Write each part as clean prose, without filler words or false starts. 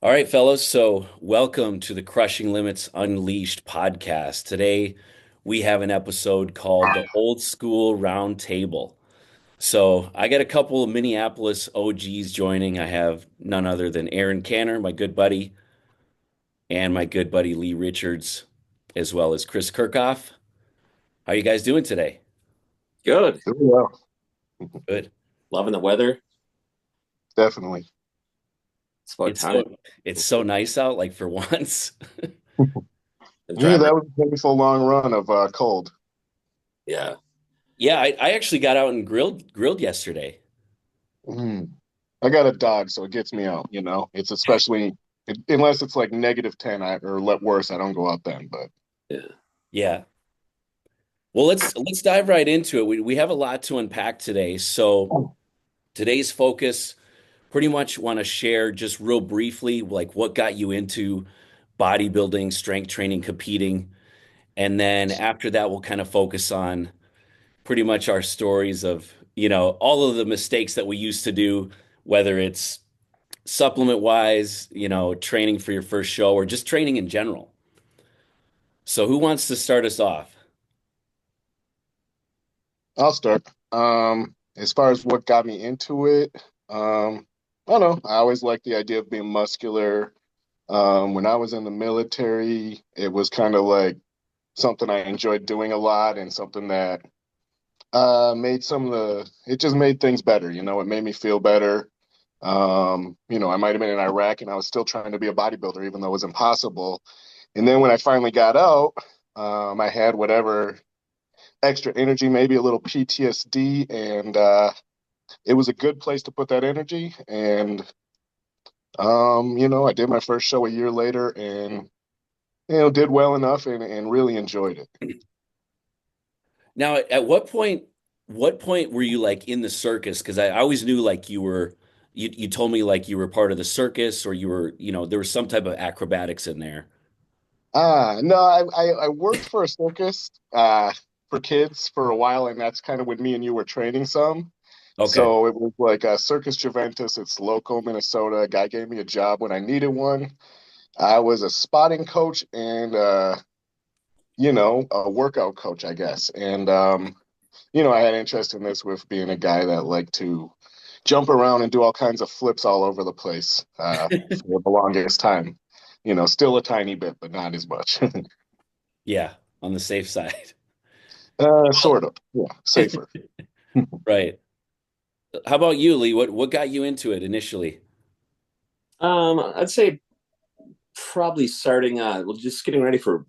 All right, fellows. So, welcome to the Crushing Limits Unleashed podcast. Today, we have an episode called the Old School Round Table. So, I got a couple of Minneapolis OGs joining. I have none other than Aaron Canner, my good buddy, and my good buddy Lee Richards, as well as Chris Kirckof. How are you guys doing today? Good. Doing well, Good. Loving the weather. definitely. It's about It's time. so it's so nice out, like for once. I'm Yeah, driving. that was a painful long run of cold. Yeah. Yeah, I actually got out and grilled yesterday. Mm. I got a dog, so it gets me out. It's especially unless it's like -10 or let worse, I don't go out then. But Yeah. Yeah. Well, let's dive right into it. We have a lot to unpack today. So today's focus, pretty much want to share just real briefly, like what got you into bodybuilding, strength training, competing. And then after that, we'll kind of focus on pretty much our stories of, all of the mistakes that we used to do, whether it's supplement wise, training for your first show or just training in general. So who wants to start us off? I'll start. As far as what got me into it, I don't know. I always liked the idea of being muscular. When I was in the military, it was kind of like something I enjoyed doing a lot and something that made it just made things better. It made me feel better. I might have been in Iraq and I was still trying to be a bodybuilder, even though it was impossible. And then when I finally got out, I had whatever extra energy, maybe a little PTSD, and it was a good place to put that energy. And I did my first show a year later and did well enough and really enjoyed it. Now, at what point were you like in the circus? Because I always knew like you told me like you were part of the circus or you were, there was some type of acrobatics in there. No, I worked for a circus for kids for a while, and that's kind of when me and you were training some. Okay. So it was like a Circus Juventus. It's local Minnesota. A guy gave me a job when I needed one. I was a spotting coach and a workout coach, I guess. And I had interest in this with being a guy that liked to jump around and do all kinds of flips all over the place for the longest time. Still a tiny bit, but not as much. Yeah, on the safe side. Sort of. Yeah, safer. Right. How about you, Lee? What got you into it initially? I'd say probably starting well, just getting ready for,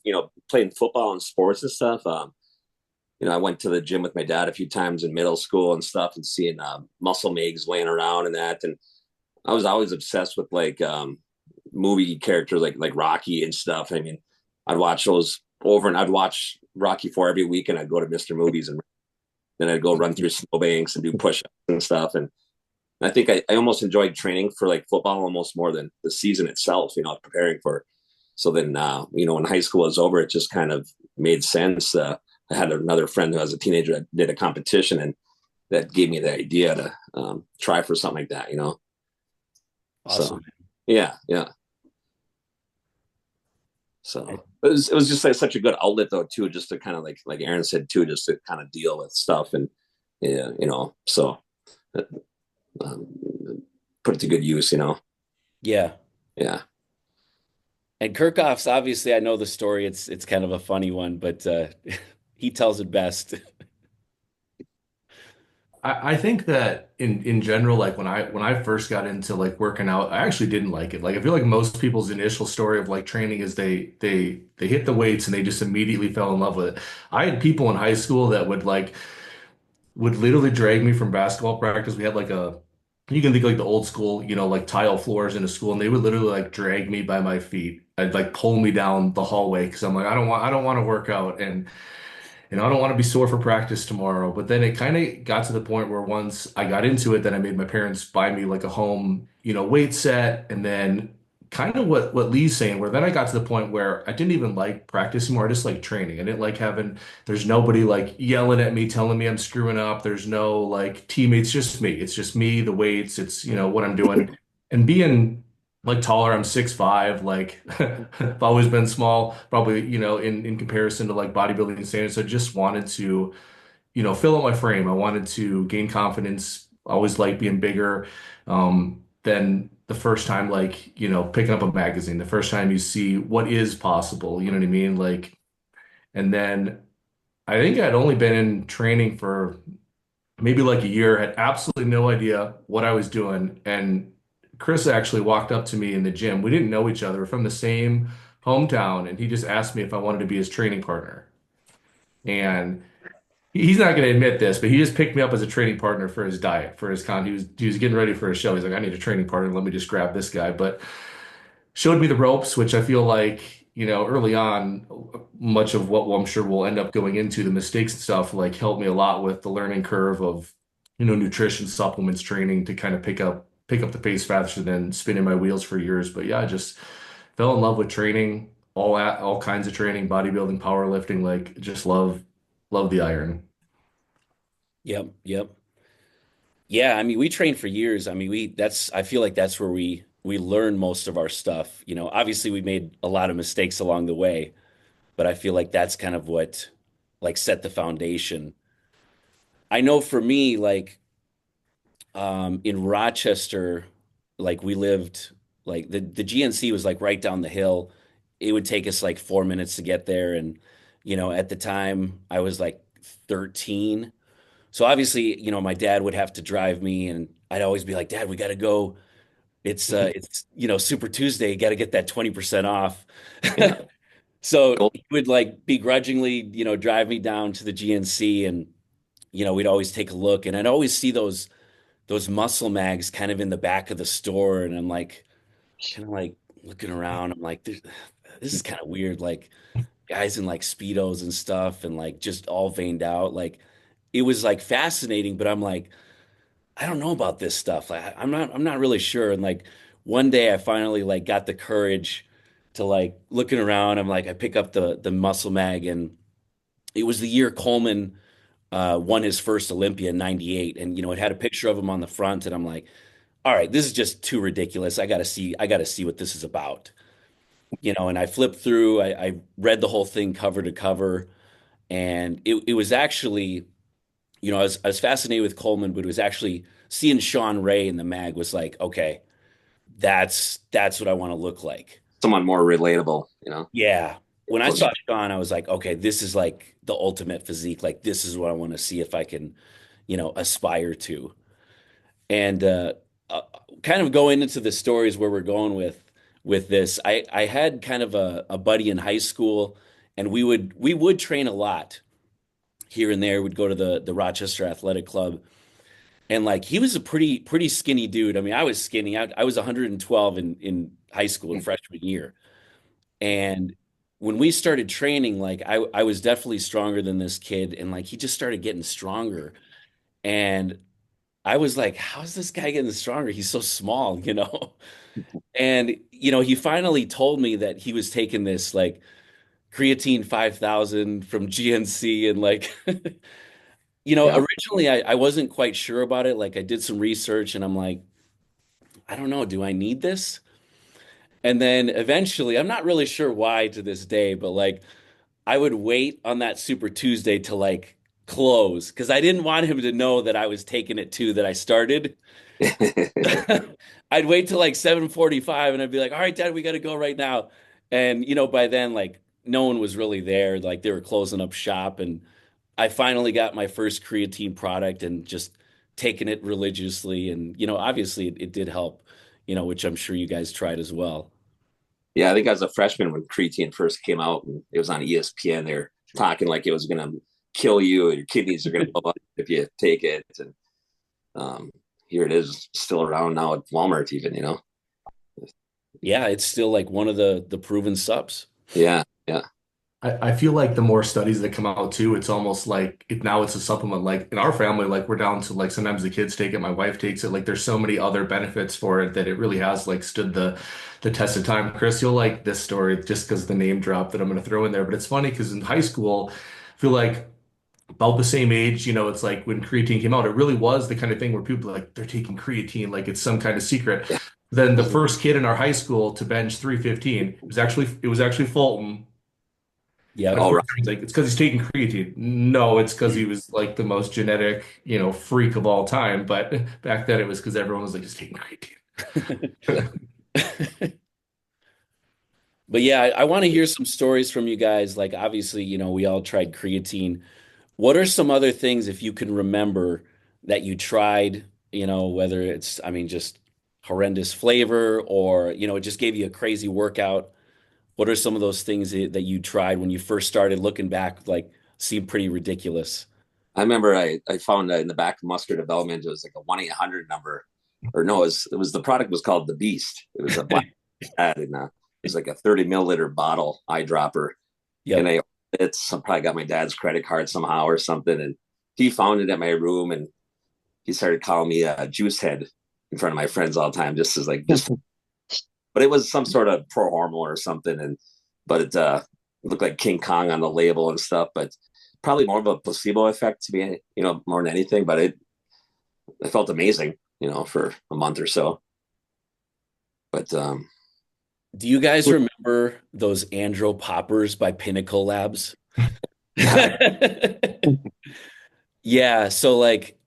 playing football and sports and stuff. I went to the gym with my dad a few times in middle school and stuff and seeing muscle mags laying around and that. And I was always obsessed with like movie characters like Rocky and stuff. I mean, I'd watch those over and I'd watch Rocky 4 every week and I'd go to Mr. Movies and then I'd go run through snowbanks and do push-ups and stuff. And I think I almost enjoyed training for like football almost more than the season itself, preparing for. So then, when high school was over, it just kind of made sense. I had another friend who was a teenager that did a competition and that gave me the idea to try for something like that. So Awesome. yeah, yeah. So it was just like such a good outlet though too, just to kind of like Aaron said too, just to kind of deal with stuff and yeah, so um, put it to good use. Yeah. Yeah. And Kirchhoff's obviously I know the story. It's kind of a funny one, but he tells it best. I think that in general, like when I first got into like working out, I actually didn't like it. Like I feel like most people's initial story of like training is they hit the weights and they just immediately fell in love with it. I had people in high school that would literally drag me from basketball practice. We had like a you can think like the old school, like tile floors in a school, and they would literally like drag me by my feet. I'd like pull me down the hallway because I'm like, I don't want to work out. And I don't want to be sore for practice tomorrow. But then it kind of got to the point where once I got into it, then I made my parents buy me like a home, weight set. And then kind of what Lee's saying, where then I got to the point where I didn't even like practice anymore. I just like training. I didn't like there's nobody like yelling at me, telling me I'm screwing up. There's no like teammates, just me. It's just me, the weights, it's, what I'm doing. And being like taller. I'm 6'5", like I've always been small, probably, in comparison to like bodybuilding standards. So just wanted to, fill out my frame. I wanted to gain confidence. I always like being bigger. Than the first time, like, picking up a magazine, the first time you see what is possible, you know what I mean? Like, and then I think I'd only been in training for maybe like a year, had absolutely no idea what I was doing. And Chris actually walked up to me in the gym. We didn't know each other. We're from the same hometown, and he just asked me if I wanted to be his training partner. And he's not going to admit this, but he just picked me up as a training partner for his diet, for his con. He was getting ready for his show. He's like, I need a training partner. Let me just grab this guy. But showed me the ropes, which I feel like, early on, much of what I'm sure we'll end up going into, the mistakes and stuff, like helped me a lot with the learning curve of, nutrition, supplements, training to kind of pick up the pace faster than spinning my wheels for years. But yeah, I just fell in love with training, all kinds of training, bodybuilding, powerlifting, like just love the iron. Yep, yep. Yeah, I mean, we trained for years. I mean, I feel like that's where we learn most of our stuff. Obviously we made a lot of mistakes along the way, but I feel like that's kind of what like set the foundation. I know for me, like in Rochester, like we lived like the GNC was like right down the hill. It would take us like 4 minutes to get there. And, at the time I was like 13. So obviously, my dad would have to drive me and I'd always be like, Dad, we gotta go. It's Super Tuesday, you gotta get that 20% off. Yeah. So Cool. he would like begrudgingly, drive me down to the GNC and we'd always take a look and I'd always see those muscle mags kind of in the back of the store and I'm like kind of like looking around. I'm like this is kind of weird, like guys in like speedos and stuff and like just all veined out. Like it was like fascinating, but I'm like I don't know about this stuff. Like, I'm not really sure. And like one day I finally like got the courage to like looking around. I'm like I pick up the muscle mag and it was the year Coleman won his first Olympia in '98, and it had a picture of him on the front, and I'm like, all right, this is just too ridiculous. I gotta see what this is about. And I flipped through, I read the whole thing cover to cover, and it was actually, I was fascinated with Coleman, but it was actually seeing Sean Ray in the mag was like, okay, that's what I want to look like. Someone more relatable, Yeah. When I close. saw Sean, I was like, okay, this is like the ultimate physique. Like this is what I want to see if I can, aspire to. And uh, kind of going into the stories where we're going with this, I had kind of a buddy in high school, and we would train a lot here and there. We'd go to the Rochester Athletic Club, and like he was a pretty skinny dude. I mean, I was skinny. I was 112 in high school in freshman year. And when we started training, like I was definitely stronger than this kid, and like he just started getting stronger. And I was like, how's this guy getting stronger? He's so small. And he finally told me that he was taking this like creatine 5,000 from GNC and like Yeah. originally I wasn't quite sure about it. Like I did some research and I'm like, I don't know, do I need this? And then eventually, I'm not really sure why to this day, but like I would wait on that Super Tuesday to like close because I didn't want him to know that I was taking it too, that I started. I'd wait till like 7:45 and I'd be like, all right, Dad, we got to go right now. And by then, like no one was really there. Like they were closing up shop. And I finally got my first creatine product and just taking it religiously. And, obviously it did help, which I'm sure you guys tried as well. Yeah, I think I was a freshman when creatine first came out, and it was on ESPN. They're talking like it was going to kill you, and your kidneys are going to blow up if you take it. And here it is, still around now at Walmart, even. Yeah, it's still like one of the proven subs. Yeah, yeah, I feel like the more studies that come out too, it's almost like now it's a supplement. Like in our family, like we're down to like sometimes the kids take it, my wife takes it. Like there's so many other benefits for it that it really has like stood the test of time. Chris, you'll like this story just because the name drop that I'm going to throw in there. But it's funny because in high school, I feel like about the same age, it's like when creatine came out, it really was the kind of thing where people are like they're taking creatine like it's some kind of secret. yeah. then the first kid in our high school to bench 315, it was actually Fulton. And Yep. of Oh, course, right. everyone's like, it's because he's taking creatine. No, it's because he was like the most genetic, freak of all time. But back then it was because everyone was like, just taking creatine. But yeah, I want to hear some stories from you guys. Like, obviously, we all tried creatine. What are some other things, if you can remember, that you tried, whether it's, I mean, just horrendous flavor or, it just gave you a crazy workout? What are some of those things that you tried when you first started looking back, like, seemed pretty ridiculous? I remember I found in the back of Muscular Development, it was like a 1-800 number. Or no, it was the product was called the Beast. It was a black ad, and it was like a 30 milliliter bottle eyedropper. And Yep. it's I probably got my dad's credit card somehow or something. And he found it at my room, and he started calling me a juice head in front of my friends all the time, just as like just. But it was some sort of pro hormone or something, and but it looked like King Kong on the label and stuff. But probably more of a placebo effect to be, more than anything. But it felt amazing, for a month or so. But Do you guys remember those Andro poppers by Pinnacle Labs? yeah, Yeah, so like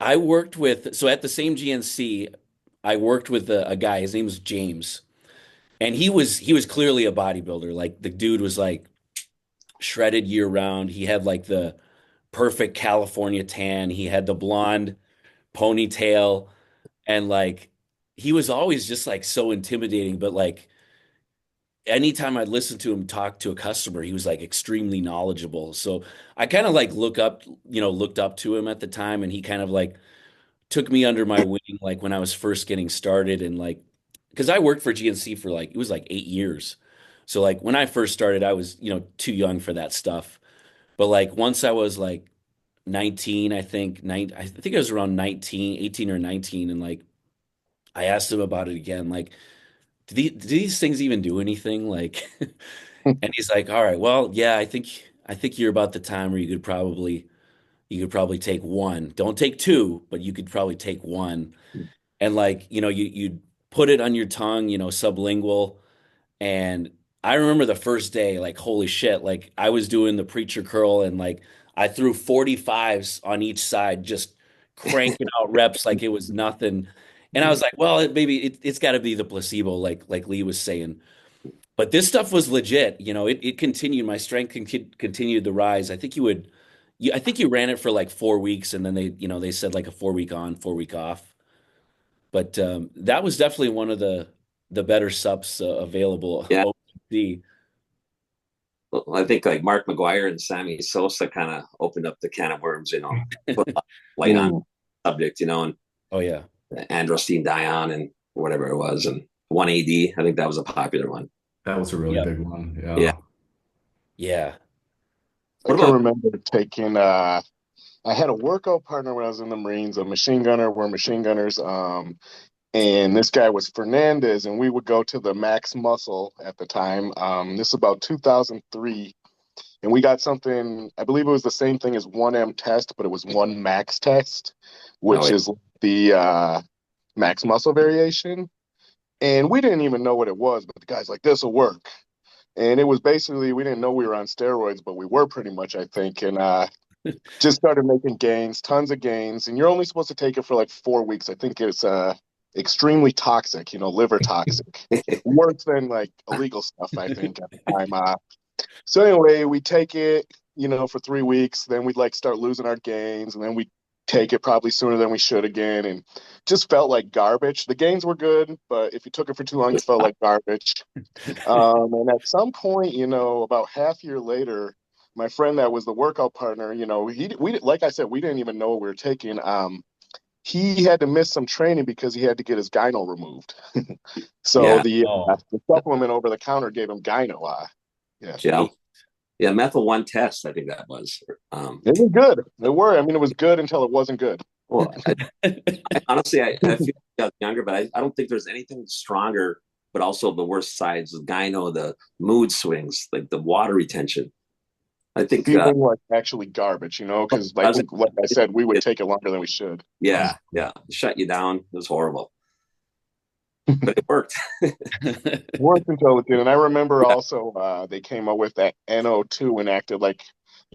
so at the same GNC, I worked with a guy, his name was James, and he was clearly a bodybuilder. Like the dude was like shredded year round. He had like the perfect California tan. He had the blonde ponytail and like he was always just like so intimidating, but like anytime I'd listen to him talk to a customer, he was like extremely knowledgeable. So I kind of like looked up to him at the time, and he kind of like took me under my wing, like when I was first getting started, and like because I worked for GNC for like it was like 8 years. So like when I first started, I was too young for that stuff. But like once I was like 19, I think I was around 19, 18 or 19, and like I asked him about it again, like do these things even do anything? Like, and he's like, all right, well, yeah, I think you're about the time where you could probably take one. Don't take two, but you could probably take one. And like, you put it on your tongue, sublingual. And I remember the first day, like, holy shit, like I was doing the preacher curl and like I threw 45s on each side, just cranking out reps like it was nothing. And I was like, well, maybe it's got to be the placebo, like Lee was saying. But this stuff was legit. It continued. My strength continued to rise. I think you ran it for like 4 weeks, and then they said like a 4 week on, 4 week off. But that was definitely one of the better subs available. yeah. OPC. Well, I think like Mark McGuire and Sammy Sosa kind of opened up the can of worms, put a light on Mm. the subject, and Oh yeah, Androstenedione Dion and whatever it was, and 1AD. I think that was a popular one. That was a really yep, big one. Yeah. Yeah. yeah. I What can about remember taking I had a workout partner when I was in the Marines, a machine gunner. We're machine gunners. And this guy was Fernandez, and we would go to the Max Muscle at the time. This is about 2003, and we got something. I believe it was the same thing as 1M test, but it was one Max test, oh which yeah. is the Max Muscle variation. And we didn't even know what it was, but the guy's like, "This will work." And it was basically we didn't know we were on steroids, but we were pretty much, I think. And just started making gains, tons of gains, and you're only supposed to take it for like 4 weeks. I think it's extremely toxic, liver toxic, worse than like illegal stuff. I think at the time. So anyway, we take it, for 3 weeks. Then we'd like start losing our gains, and then we take it probably sooner than we should again, and just felt like garbage. The gains were good, but if you took it for too long, you felt like garbage. And at some point, about half year later, my friend that was the workout partner, we like I said, we didn't even know what we were taking. He had to miss some training because he had to get his gyno removed. So Yeah. Oh, the supplement over the counter gave him gyno. Yeah, Yeah. gee. Yeah. Methyl one test, I think that was. it was good. It were. I mean, it was good until it wasn't good. Well, honestly, I feel like I was younger, but I don't think there's anything stronger, but also the worst sides, the gyno, the mood swings, like the water retention. I think, Feeling like actually garbage, because like I said, we would it, take it longer than we should. yeah, yeah, shut you down. It was horrible. but it worked. Worked until it did. And I remember also they came up with that NO2 and acted like,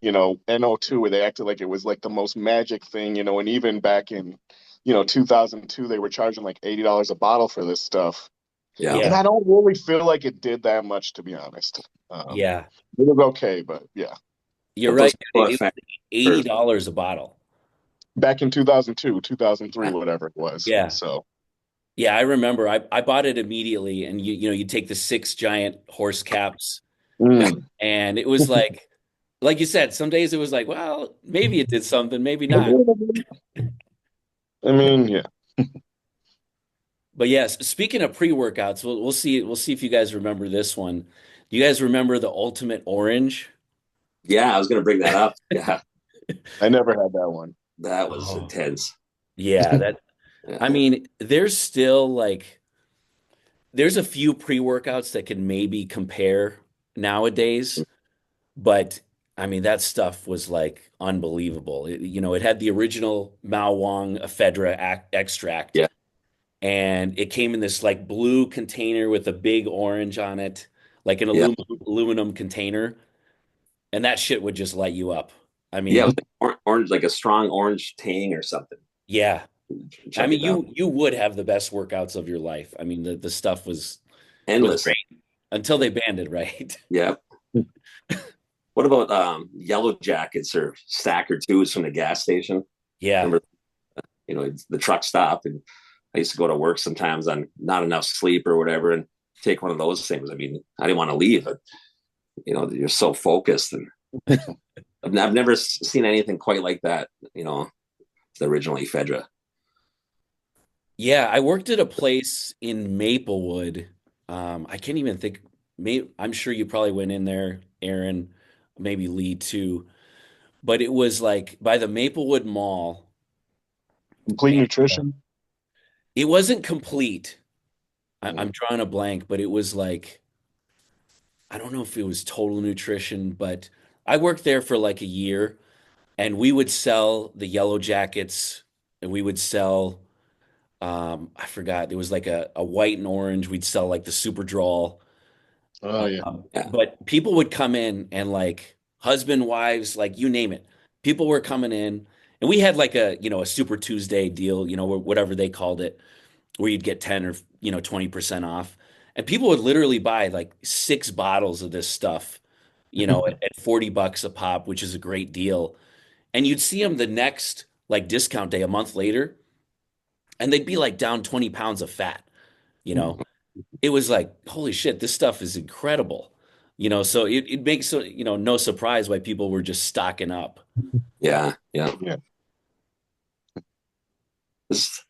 NO2, where they acted like it was like the most magic thing, and even back in, 2002, they were charging like $80 a bottle for this stuff. Yeah. And Yeah, I don't really feel like it did that much, to be honest. yeah, It was okay, but yeah. you're The right. placebo It was effect. For, $80 a bottle. Back in 2002, 2003, whatever it was. Yeah. So, Yeah, I remember. I bought it immediately, and you take the six giant horse caps, mm. and it was like you said, some days it was like, well, maybe it did something, maybe not. I mean, yeah. But yes, speaking of pre-workouts, we'll see if you guys remember this one. Do you guys remember the Ultimate Orange? yeah, I was going to bring that up. Yeah, I never had that one. that was Oh, intense. yeah, that Yeah, I mean, there's still there's a few pre-workouts that can maybe compare nowadays, but I mean that stuff was like unbelievable. It had the original Mao Wang ephedra extract, yeah, and it came in this like blue container with a big orange on it, like an yeah, aluminum container, and that shit would just light you up. I yeah. It mean, was like orange, like a strong orange tang or something. yeah. I Chug mean, it down. you would have the best workouts of your life. I mean, the stuff was Endless. great until they banned it, right? Yeah. What about yellow jackets or stacker twos from the gas station? Yeah. Remember, the truck stop, and I used to go to work sometimes on not enough sleep or whatever, and take one of those things. I mean, I didn't want to leave, but you're so focused, and I've never seen anything quite like that. The original ephedra. Yeah, I worked at a place in Maplewood. I can't even think. I'm sure you probably went in there, Aaron, maybe Lee too. But it was like by the Maplewood Mall. Complete And nutrition. it wasn't complete. I'm Mm. drawing a blank, but it was like I don't know if it was total nutrition, but I worked there for like a year, and we would sell the yellow jackets, and we would sell I forgot, there was like a white and orange. We'd sell like the super drawl. Oh, yeah. Yeah, But people would come in and like husband, wives, like you name it. People were coming in, and we had like a Super Tuesday deal, whatever they called it, where you'd get 10 or 20% off. And people would literally buy like six bottles of this stuff, at $40 a pop, which is a great deal. And you'd see them the next like discount day a month later, and they'd be like down 20 pounds of fat, you know. It was like, holy shit, this stuff is incredible. So it makes no surprise why people were just stocking up. yeah, yeah. Yeah. It's-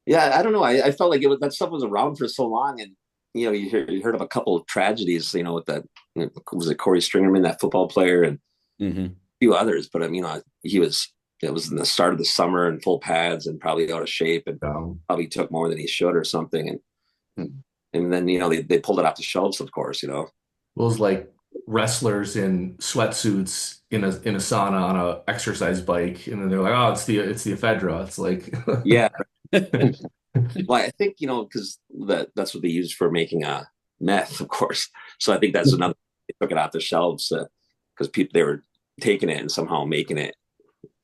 yeah, I don't know. I felt like that stuff was around for so long, and you heard of a couple of tragedies. With that, was it Corey Stringerman, that football player, and Hmm. a few others. But I mean, he was. It was in the start of the summer in full pads and probably out of shape, and Um, probably took more than he should or something. And Mm. and then they pulled it off the shelves, of course. those like wrestlers in sweatsuits in a sauna on a exercise bike, and then they're like, oh, it's the ephedra. It's like, Yeah. Well, I think because that's what they used for making meth, of course. So I think that's another. They took it off the shelves because people they were taking it and somehow making it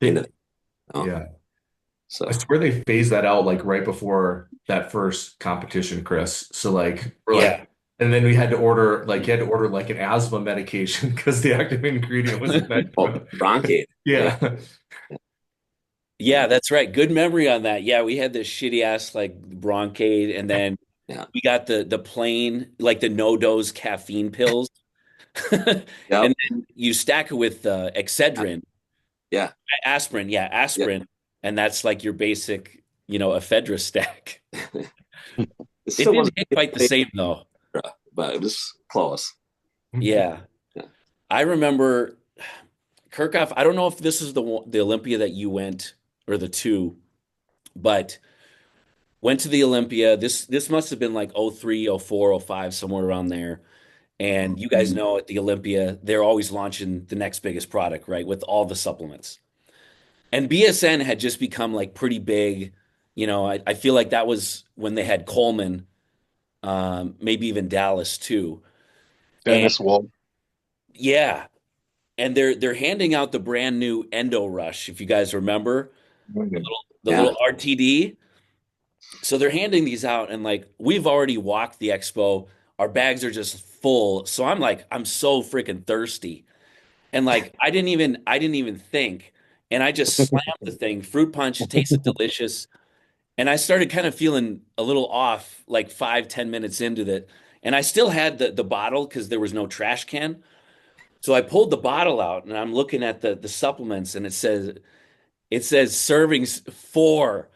into. yeah. I So swear they phased that out like right before that first competition, Chris. So like we're Yeah. like, and then we had to order like you had to order like an asthma medication because the active ingredient was ephedra. bronchiate. Yeah. Yeah, that's right. Good memory on that. Yeah, we had this shitty ass like Broncade, and then Yeah. we got the plain like the no dose caffeine pills, and Yep. then you stack it with Excedrin, Yeah. aspirin. Yeah, Yeah. aspirin, and that's like your basic ephedra stack. It It still didn't wasn't, hit quite the same though. but it was close. Yeah, Yeah. I remember Kirkhoff. I don't know if this is the Olympia that you went or the two, but went to the Olympia. This must have been like '03, '04, '05, somewhere around there. And you guys know at the Olympia, they're always launching the next biggest product, right? With all the supplements. And BSN had just become like pretty big I feel like that was when they had Coleman, maybe even Dallas too. And Dennis Wall. yeah, and they're handing out the brand new Endo Rush, if you guys remember the Yeah. little RTD. So they're handing these out, and like we've already walked the expo, our bags are just full. So I'm like, I'm so freaking thirsty, and like I didn't even think, and I just slammed the thing. Fruit punch, it tasted delicious. And I started kind of feeling a little off like 5, 10 minutes into it. And I still had the bottle because there was no trash can. So I pulled the bottle out and I'm looking at the supplements and it says servings 4.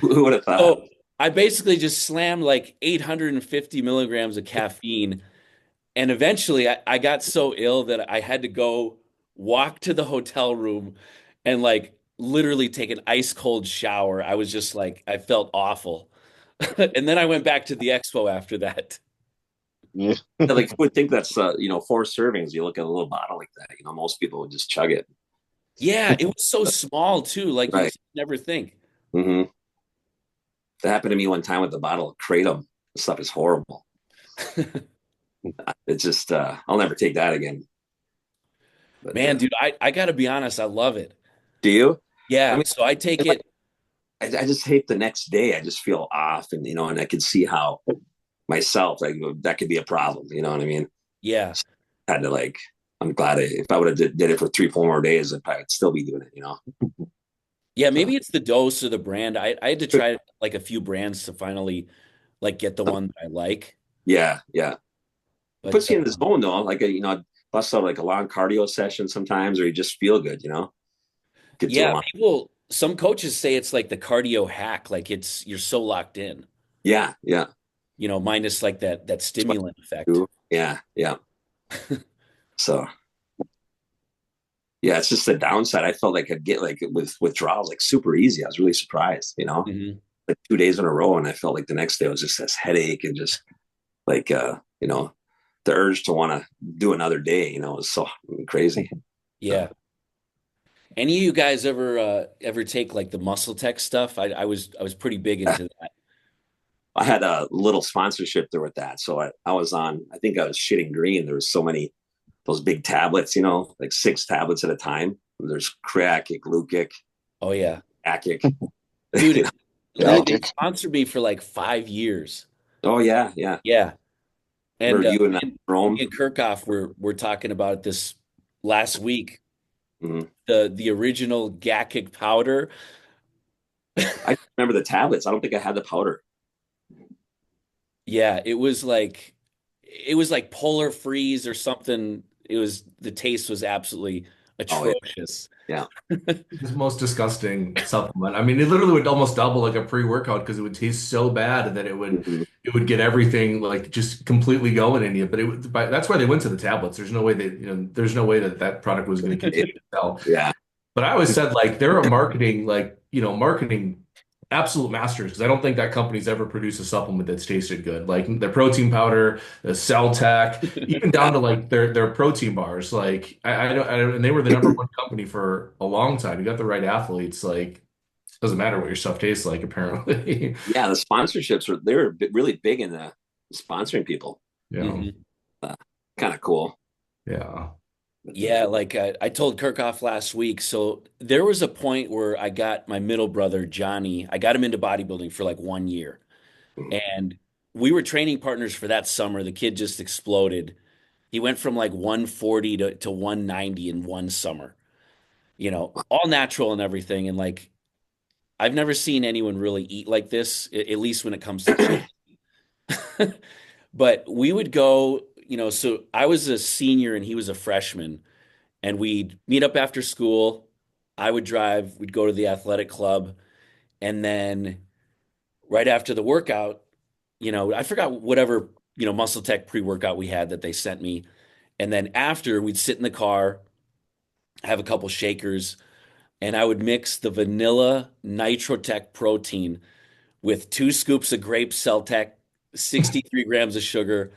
Who would have thought? So I basically just slammed like 850 milligrams of caffeine. And eventually I got so ill that I had to go walk to the hotel room and like literally take an ice cold shower. I was just like, I felt awful. And then I went back to the expo after that. Yeah. Like, who would think that's 4 servings? You look at a little bottle like that. Most people would just chug it. Yeah, it was so small too. Like you Right. just never think. Mm-hmm. That happened to me one time with the bottle of kratom. This stuff is horrible. It's just I'll never take that again. But Man, dude, I gotta be honest, I love it. do you? I Yeah, mean, so I take it's like it. I just hate the next day. I just feel off, and I can see how myself like that could be a problem. You know what I mean? Yeah. Had to like. I'm glad if I would have did it for 3, 4 more days, I'd probably still be doing it. Yeah, So maybe it's the dose or the brand. I had to try like a few brands to finally like get the one that I like. yeah, yeah. It But puts you in the zone though. Like bust out like a long cardio session sometimes, or you just feel good. Get to a yeah, long. some coaches say it's like the cardio hack, like you're so locked in, Yeah, yeah. minus like that That's what stimulant I effect. do. Yeah, yeah. So yeah, it's just the downside. I felt like I'd get like with withdrawals like super easy. I was really surprised. Hmm. Like 2 days in a row, and I felt like the next day was just this headache and just like the urge to want to do another day. Was so crazy. So Yeah. Any of you guys ever take like the muscle tech stuff? I was pretty big into that. I had a little sponsorship there with that. So I was on. I think I was shitting green. There was so many those big tablets. Like 6 tablets at a time. There's Krakic, Lukic, Oh yeah. Akic. Dude, Yeah. they sponsored me for like 5 years. Oh yeah, yeah. Yeah. And Were you and me Rome? and Kirkhoff were talking about it this last week. Mm-hmm. The original Gakic powder. I remember the tablets. I don't think I had the powder. Yeah, it was like Polar Freeze or something. The taste was absolutely Oh yeah, atrocious. yeah. The most disgusting supplement. I mean, it literally would almost double like a pre-workout because it would taste so bad that it would Mm-hmm. it would get everything like just completely going in you. But that's why they went to the tablets. There's no way that that product was going to continue to sell. Yeah, But I always said like they're a marketing absolute masters because I don't think that company's ever produced a supplement that's tasted good. Like their protein powder, the cell tech, even down to like their protein bars. Like and they were the number one company for a long time. You got the right athletes. Like doesn't matter what your stuff tastes like, apparently. yeah. The sponsorships they were really big in the sponsoring people. Yeah. Mhm. Uh, Kind of cool. Yeah. Yeah, like I told Kirkhoff last week. So there was a point where I got my middle brother, Johnny, I got him into bodybuilding for like 1 year. And we were training partners for that summer. The kid just exploded. He went from like 140 to 190 in one summer, all natural and everything. And like, I've never seen anyone really eat like this, at least when it comes to chicken. But we would go, so I was a senior and he was a freshman, and we'd meet up after school. I would drive, we'd go to the athletic club, and then right after the workout, I forgot whatever, muscle tech pre-workout we had that they sent me. And then after, we'd sit in the car, have a couple shakers, and I would mix the vanilla Nitrotech protein with 2 scoops of grape Celtec, 63 grams of sugar,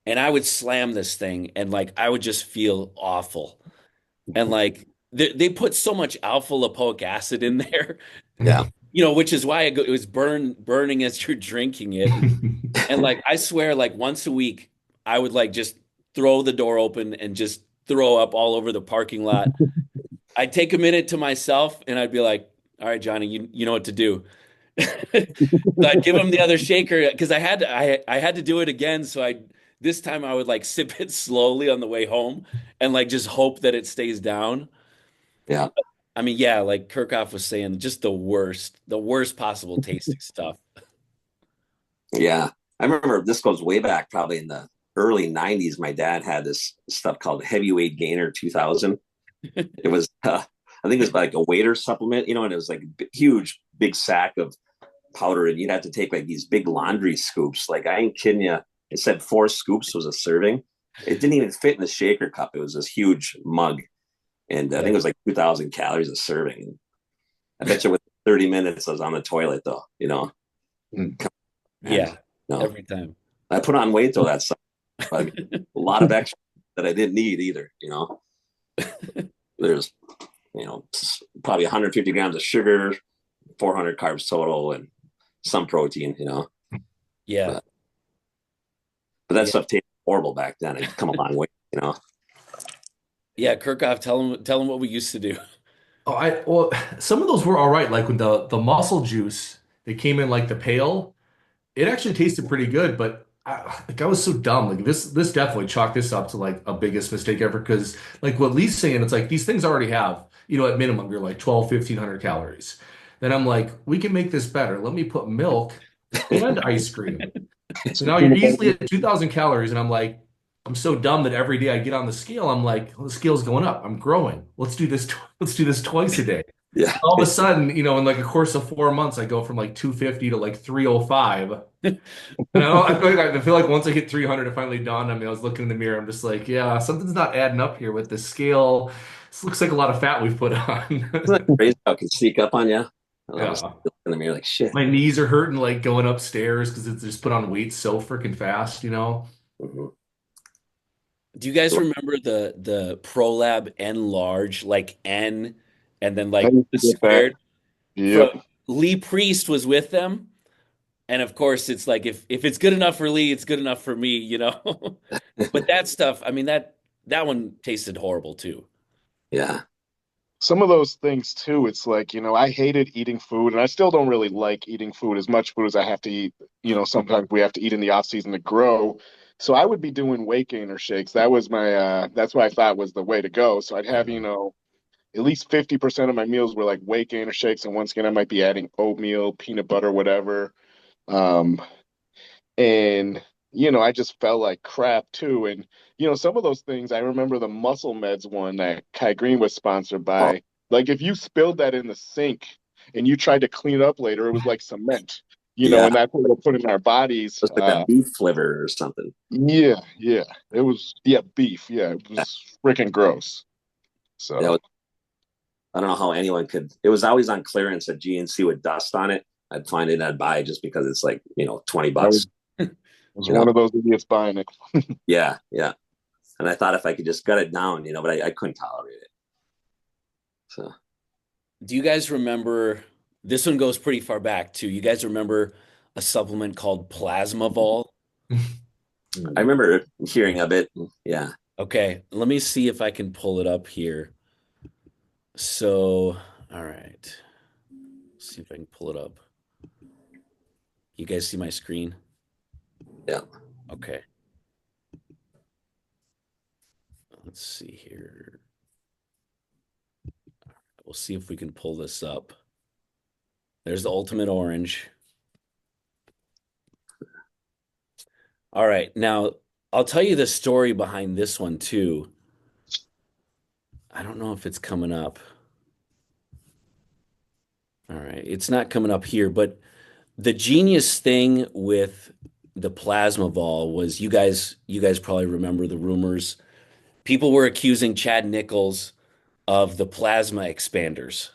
and I would slam this thing, and like I would just feel awful. And like they put so much alpha lipoic acid in there. Yeah. which is why it was burning as you're drinking it. And like I swear, like once a week, I would like just throw the door open and just throw up all over the parking lot. I'd take a minute to myself and I'd be like, all right, Johnny, you know what to do. So I'd give him the other shaker because I had to do it again. So this time I would like sip it slowly on the way home and like just hope that it stays down. Yeah. I mean, yeah, like Kirkhoff was saying, just the worst possible tasting stuff. Yeah. I remember this goes way back, probably in the early 90s. My dad had this stuff called Heavyweight Gainer 2000. It was, I think it was like a waiter supplement, and it was like a huge, big sack of powder. And you'd have to take like these big laundry scoops. Like, I ain't kidding you. It said 4 scoops was a serving. It didn't even fit in the shaker cup. It was this huge mug. And I think it was like 2,000 calories a serving. I bet you with 30 minutes I was on the toilet though, Mm. And, Yeah, no, every time. I put on weight though. That's I mean, a lot of extra that I didn't need either. There's, probably 150 grams of sugar, 400 carbs total, and some protein. Yeah, But, but that yeah, stuff tasted horrible back then. It's come a long way. yeah. Kirkhoff, tell him what we used to do. Oh, well, some of those were all right. Like with the muscle juice, they came in like the pail. It actually tasted pretty good, but I was so dumb. Like this definitely chalked this up to like a biggest mistake ever. Because like what Lee's saying, it's like these things already have, at minimum, you're like 1,200, 1,500 calories. Then I'm like, we can make this better. Let me put milk and ice cream. So now you're easily at 2,000 calories, and I'm like, I'm so dumb that every day I get on the scale, I'm like, oh, the scale's going up. I'm growing. Let's do this. Let's do this twice a day. Yeah. All of a sudden, in like a course of 4 months, I go from like 250 to like 305. And I feel like once I hit 300, it finally dawned on me. I was looking in the mirror. I'm just like, yeah, something's not adding up here with the scale. This looks like a lot of fat we've put Isn't that on. crazy how it can sneak up on you? I was Yeah. in the mirror like, shit. My knees are hurting like going upstairs because it's just put on weight so freaking fast. Mhm. Do you guys remember the ProLab N large, like N, and then I like used the to get that. squared? Yep. From Lee Priest was with them, and of course, it's like if it's good enough for Lee, it's good enough for me. But that stuff, I mean that one tasted horrible too. Yeah. Some of those things too, it's like, I hated eating food and I still don't really like eating food as much food as I have to eat. Sometimes we have to eat in the off season to grow. So I would be doing weight gainer shakes. That's what I thought was the way to go. So I'd have, at least 50% of my meals were like weight gainer shakes. And once again, I might be adding oatmeal, peanut butter, whatever. Um, and I just felt like crap too. And some of those things, I remember the Muscle Meds one that Kai Green was sponsored Oh, by. Like if you spilled that in the sink and you tried to clean it up later, it was like cement. yeah. And that's what we're putting in our bodies. It's like that beef liver or something. Yeah, yeah, it was, yeah, beef, yeah, it was freaking gross. Yeah, So I don't know how anyone could. It was always on clearance at GNC with dust on it. I'd find it, I'd buy it just because it's like, 20 I bucks. was You know? one of those idiots buying it. Yeah, yeah. And I thought if I could just gut it down, but I couldn't tolerate it. So Do you guys remember? This one goes pretty far back too. You guys remember a supplement called Plasma Vol? I remember hearing of it. Yeah. Okay, let me see if I can pull it up here. So, all right. See if I can pull it up. You guys see my screen? Yeah. Okay. Let's see here. We'll see if we can pull this up. There's the Ultimate Orange. All right. Now, I'll tell you the story behind this one too. I don't know if it's coming up. All right. It's not coming up here, but the genius thing with the plasma ball was you guys probably remember the rumors. People were accusing Chad Nichols of the plasma expanders,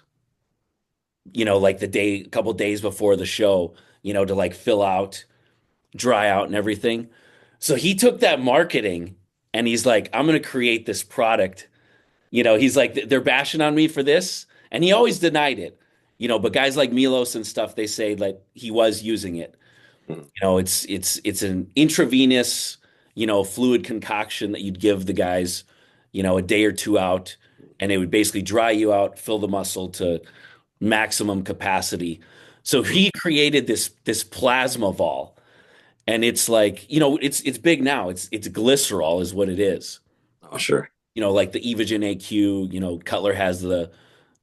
like a couple days before the show, to like fill out, dry out and everything. So he took that marketing and he's like, I'm going to create this product. He's like, they're bashing on me for this. And he always denied it. but guys like Milos and stuff, they say like he was using it. Mhm. It's an intravenous, fluid concoction that you'd give the guys, a day or two out, and it would basically dry you out, fill the muscle to maximum capacity. So he created this plasma ball, and it's like, it's big now. It's glycerol is what it is. Oh, sure. Like the Evogen AQ, Cutler has the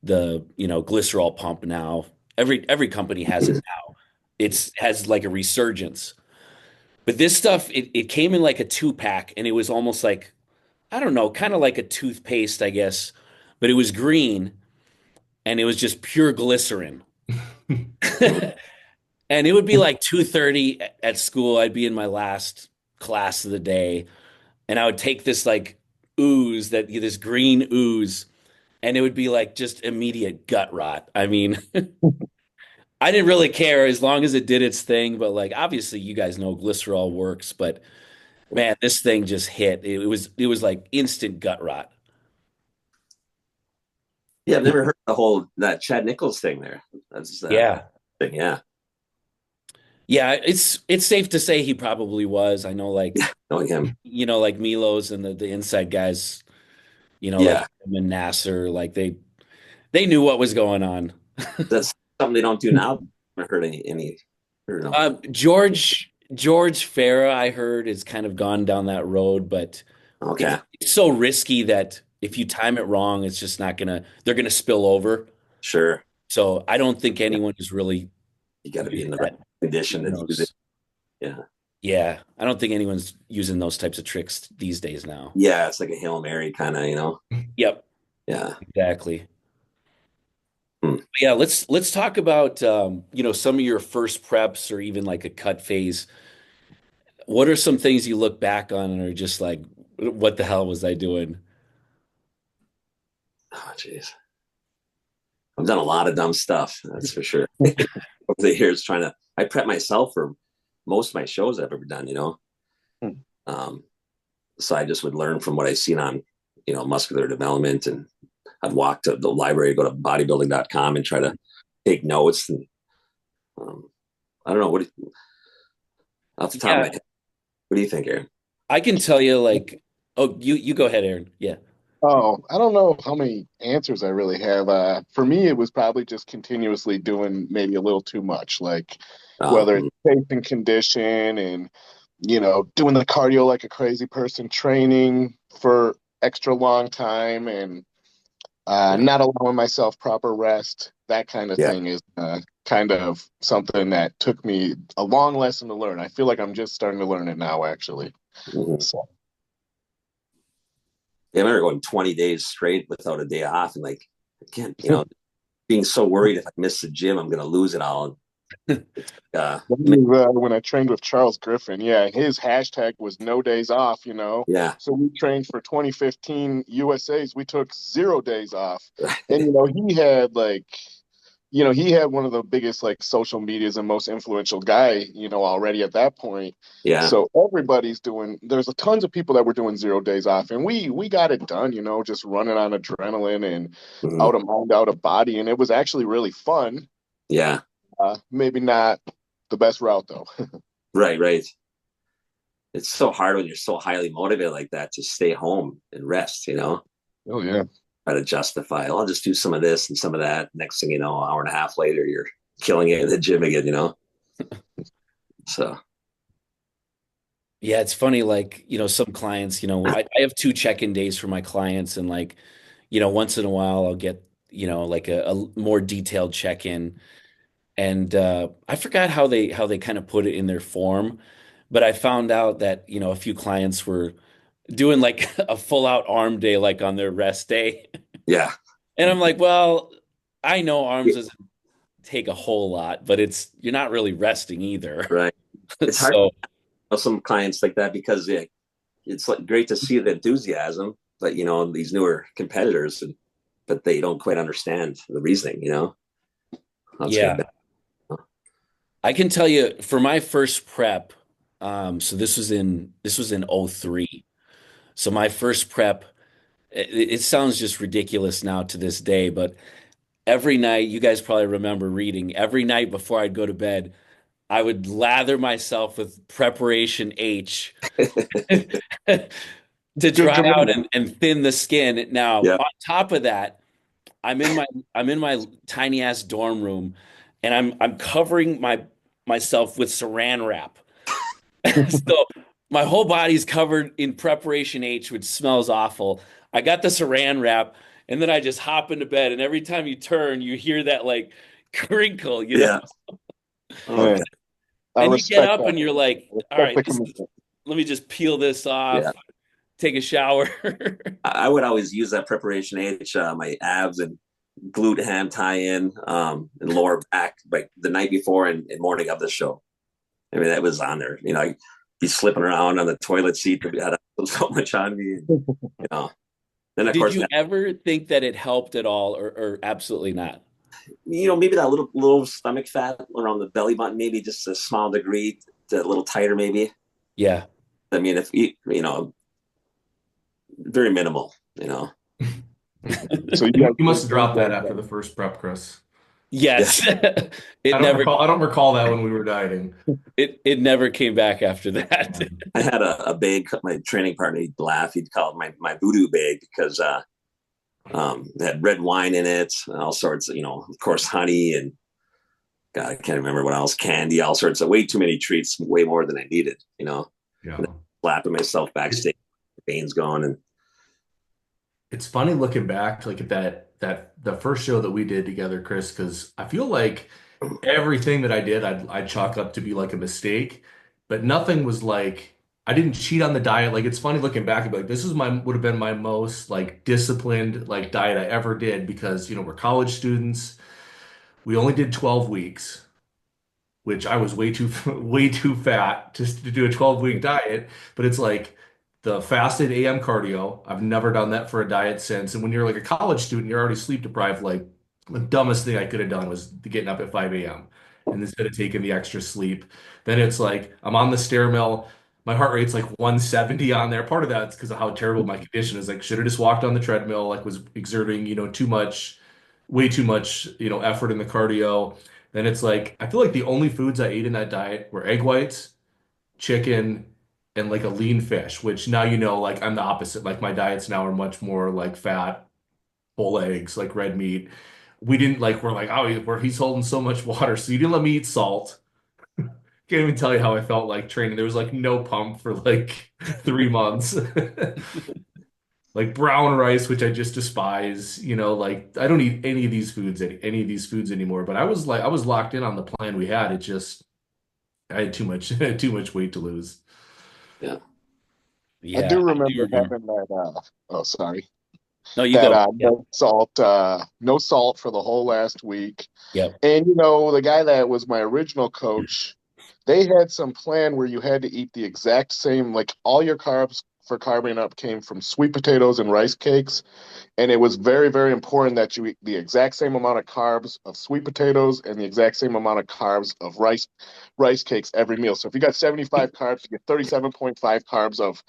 glycerol pump now. Every company has it now. It's has like a resurgence. But this stuff, it came in like a 2-pack, and it was almost like, I don't know, kind of like a toothpaste, I guess, but it was green and it was just pure glycerin. And it would be like 2:30 at school. I'd be in my last class of the day, and I would take this like this green ooze, and it would be like just immediate gut rot. I mean, I didn't really care as long as it did its thing, but like obviously you guys know glycerol works, but man, this thing just hit. It was like instant gut rot. Yeah, I've never heard the whole that Chad Nichols thing there. That's Yeah. thing. Yeah, Yeah, it's safe to say he probably was. I know like knowing him. like Milos and the inside guys, like Yeah, him and Nasser, like they knew what was going on. that's something they don't do now. I haven't heard any. Or no. George Farah, I heard, has kind of gone down that road, but Okay, it's so risky that if you time it wrong, it's just not they're gonna spill over. sure. So I don't think Yeah, anyone is really you got to be in using the right that, condition to use it. those. Yeah, Yeah, I don't think anyone's using those types of tricks these days now. yeah. It's like a Hail Mary kind of, you know. Yep, Yeah. exactly. Hmm. Yeah, let's talk about some of your first preps or even like a cut phase. What are some things you look back on and are just like, what the hell was I doing? Oh, jeez. I've done a lot of dumb stuff. That's for sure. Over the years, I prep myself for most of my shows I've ever done. You know, Hmm. um, so I just would learn from what I seen on, muscular development, and I'd walk to the library, go to bodybuilding.com and try to take notes. And um, I don't know off the top of my Yeah, head. What do you think, Aaron? I can tell you like, oh, you go ahead, Aaron. Yeah. Oh, I don't know how many answers I really have. For me, it was probably just continuously doing maybe a little too much, like whether it's Um, pace and condition and, doing the cardio like a crazy person, training for extra long time and yeah, not allowing myself proper rest. That kind of yeah, thing is kind of something that took me a long lesson to learn. I feel like I'm just starting to learn it now, actually. mhm. So, Yeah, I remember going 20 days straight without a day off, and like again, being so worried if I miss the gym, I'm going to lose it all. Uh, when I trained with Charles Griffin, yeah, his hashtag was no days off. yeah, So we trained for 2015 USA's. We took 0 days off. And, he had one of the biggest like social medias and most influential guy, already at that point. yeah, So there's a tons of people that were doing 0 days off and we got it done, just running on adrenaline and mhm, out of mind, out of body. And it was actually really fun. yeah, Maybe not the best route though. right, right. It's so hard when you're so highly motivated like that to stay home and rest. Oh yeah. Try to justify, I'll just do some of this and some of that. Next thing you know, an hour and a half later, you're killing it in the gym again. So, Yeah, it's funny, like, some clients, I have 2 check-in days for my clients, and like, once in a while I'll get, like a more detailed check-in. And I forgot how they kind of put it in their form, but I found out that, a few clients were doing like a full out arm day, like on their rest day. yeah, And I'm like, well, I know arms doesn't take a whole lot, but you're not really resting either. right. It's hard So to know some clients like that because it's like great to see the enthusiasm, but these newer competitors, but they don't quite understand the reasoning. How it's going to yeah, I can tell you for my first prep, so this was in '03. So my first prep, it sounds just ridiculous now to this day, but every night, you guys probably remember reading, every night before I'd go to bed, I would lather myself with preparation H to Good dry out commitment. and thin the skin. Now, Yeah. on top of that, I'm in my tiny ass dorm room and I'm covering myself with saran wrap. So my whole body's covered in preparation H, which smells awful. I got the saran wrap, and then I just hop into bed, and every time you turn, you hear that like crinkle, you know? Yeah. Oh, Man, God. I Then you get respect up that. and you're like, all Respect right, the commitment. let me just peel this Yeah. off, take a shower. I would always use that preparation H, my abs and glute ham tie in, and lower back like the night before and morning of the show. I mean, that was on there. I'd be slipping around on the toilet seat that had so much on me. And, you know, then of Did course, you ever think that it helped at all, or absolutely not? maybe that little stomach fat around the belly button, maybe just a small degree, a little tighter, maybe. Yeah. I mean, if very minimal. So you You, guys you must did have drink dropped that like after that. the first prep, Chris. Yeah, Yes. It never I don't recall that when we were dieting. it never came back after that. I had a bag. My training partner, he'd laugh. He'd call it my voodoo bag because it had red wine in it, and all sorts of, of course, honey and God, I can't remember what else, candy, all sorts of way too many treats, way more than I needed. Yeah. And slapping myself backstage, veins going, and It's funny looking back, like at that the first show that we did together, Chris, because I feel like everything that I did, I'd chalk up to be like a mistake, but nothing was like I didn't cheat on the diet. Like it's funny looking back and be like, this is my would have been my most like disciplined like diet I ever did because we're college students. We only did 12 weeks, which I was way too way too fat just to do a 12-week diet. But it's like the fasted AM cardio. I've never done that for a diet since. And when you're like a college student, you're already sleep deprived. Like the dumbest thing I could have done was getting up at 5 a.m. and instead of taking the extra sleep. Then it's like I'm on the stair mill. My heart rate's like 170 on there. Part of that's because of how terrible my condition is. Like, should have just walked on the treadmill, like was exerting, too much, way too much, effort in the cardio. Then it's like I feel like the only foods I ate in that diet were egg whites, chicken, and like a lean fish, which now like I'm the opposite. Like my diets now are much more like fat, whole eggs, like red meat. We didn't like we're like, oh, he's holding so much water. So you didn't let me eat salt. Can't even tell you how I felt like training. There was like no pump for like 3 months. Like brown rice, which I just despise, like I don't eat any of these foods anymore. But I was locked in on the plan we had. It just I had too much too much weight to lose. yeah, I Yeah, do I do remember remember. having that. Oh, sorry. No, you That go. Yeah. no salt for the whole last week. Yep. And the guy that was my original coach, they had some plan where you had to eat the exact same, like all your carbs for carving up came from sweet potatoes and rice cakes. And it was very, very important that you eat the exact same amount of carbs of sweet potatoes and the exact same amount of carbs of rice cakes every meal. So if you got 75 carbs, you get 37.5 carbs of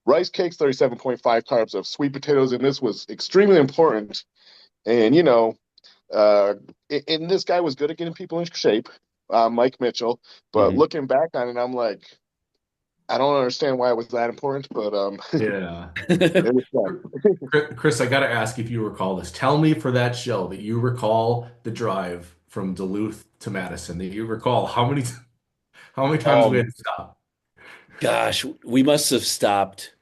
rice cakes, 37.5 carbs of sweet potatoes. And this was extremely important. And, uh, and this guy was good at getting people in shape, Mike Mitchell. But Mhm. looking back on it, I'm like, I don't understand why it was that important, but Yeah. it was fun. Chris, I got to ask if you recall this. Tell me for that show that you recall the drive from Duluth to Madison, that you recall how many times we had Um, to stop. Gosh, we must have stopped.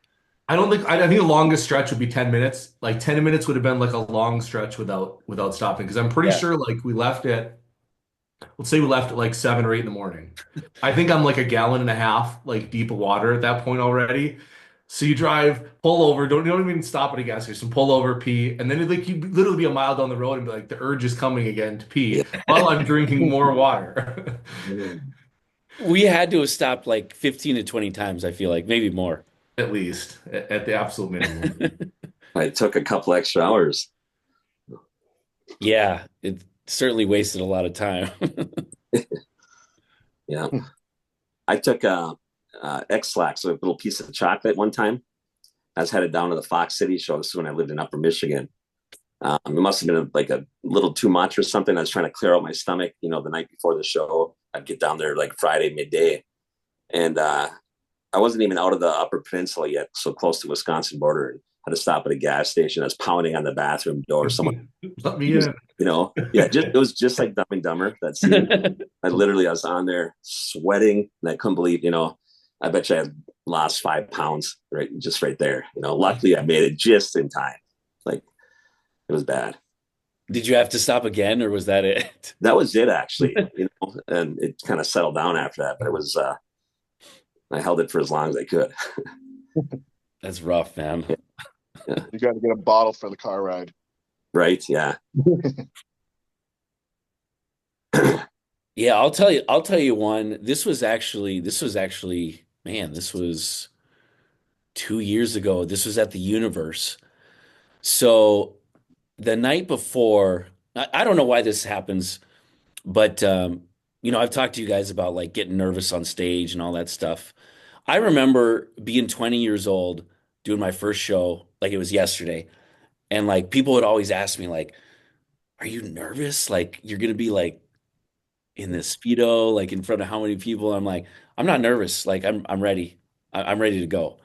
I think the longest stretch would be 10 minutes. Like 10 minutes would have been like a long stretch without stopping. Because I'm pretty Yeah. sure like let's say we left at like 7 or 8 in the morning. I think I'm like a gallon and a half like deep of water at that point already. So you drive, pull over, you don't even stop at a gas station, pull over, pee, and then like you literally be a mile down the road and be like the urge is coming again to yeah. pee while I'm drinking more water. We had to have stopped like 15 to 20 times, I feel like, maybe more. At least at the absolute minimum. I took a couple extra hours. Yeah, it certainly wasted a lot of time. Yeah, I took X-Lax, so a little piece of chocolate one time. I was headed down to the Fox City show. This is when I lived in Upper Michigan, It must have been like a little too much or something. I was trying to clear out my stomach, the night before the show. I'd get down there like Friday midday, and I wasn't even out of the Upper Peninsula yet, so close to Wisconsin border, and had to stop at a gas station. I was pounding on the bathroom door. Someone, Let me in. yeah, just it was just like Dumb and Dumber, that scene. I was on there sweating, and I couldn't believe, I bet you I lost 5 pounds right there. Luckily I made it just in time. Like it was bad. Did you have to stop again, or was that it? That was it actually, and it kind of settled down after that. But it was I held it for as long as I could. That's rough, man. Yeah. You got to get a bottle for the car ride. Right? Yeah. Yeah, I'll tell you one. This was actually, man, this was 2 years ago. This was at the Universe. So the night before, I don't know why this happens, but I've talked to you guys about like getting nervous on stage and all that stuff. I remember being 20 years old, doing my first show, like it was yesterday, and like people would always ask me, like, "Are you nervous? Like you're gonna be like in this speedo, like in front of how many people?" I'm like, "I'm not nervous. Like I'm ready. I'm ready to go."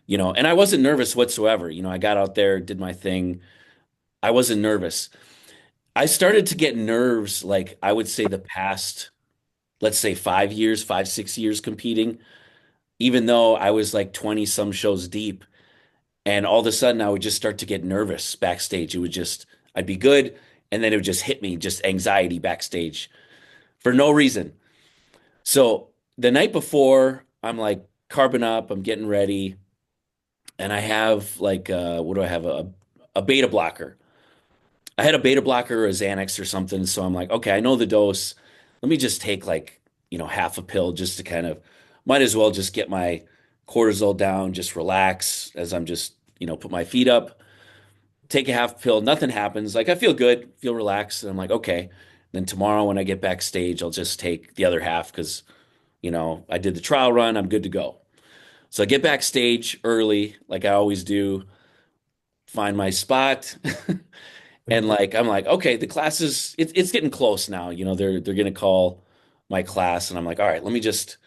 And I wasn't nervous whatsoever. I got out there, did my thing. I wasn't nervous. I started to get nerves, like I would say the past, let's say 5 years, 6 years competing, even though I was like 20 some shows deep. And all of a sudden I would just start to get nervous backstage. I'd be good. And then it would just hit me, just anxiety backstage for no reason. So the night before, I'm like carbon up, I'm getting ready. And I have like, what do I have? A beta blocker. I had a beta blocker or a Xanax or something. So I'm like, okay, I know the dose. Let me just take like, half a pill just to kind of, might as well just get my cortisol down, just relax as I'm just, put my feet up, take a half pill. Nothing happens. Like I feel good, feel relaxed. And I'm like, okay. Then tomorrow when I get backstage, I'll just take the other half because, I did the trial run. I'm good to go. So I get backstage early, like I always do, find my spot. And like I'm like, okay, the class is it's getting close now. They're gonna call my class, and I'm like, all right, let me just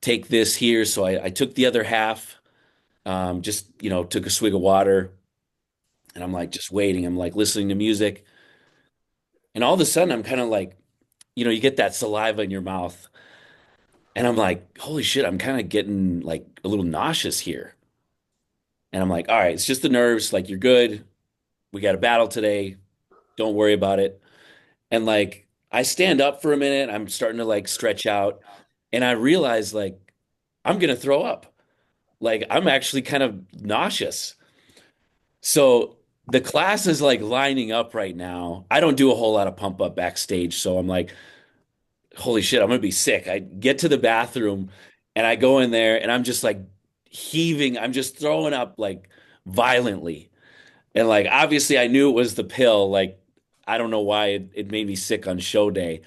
take this here. So I took the other half, just took a swig of water, and I'm like just waiting. I'm like listening to music, and all of a sudden I'm kind of like, you get that saliva in your mouth, and I'm like, holy shit, I'm kind of getting like a little nauseous here. And I'm like, all right, it's just the nerves. Like you're good. We got a battle today. Don't worry about it. And like I stand up for a minute, I'm starting to like stretch out, and I realize like I'm gonna throw up. Like I'm actually kind of nauseous. So the class is like lining up right now. I don't do a whole lot of pump up backstage, so I'm like, holy shit, I'm gonna be sick. I get to the bathroom and I go in there and I'm just like heaving, I'm just throwing up like violently. And like obviously I knew it was the pill. Like I don't know why it made me sick on show day.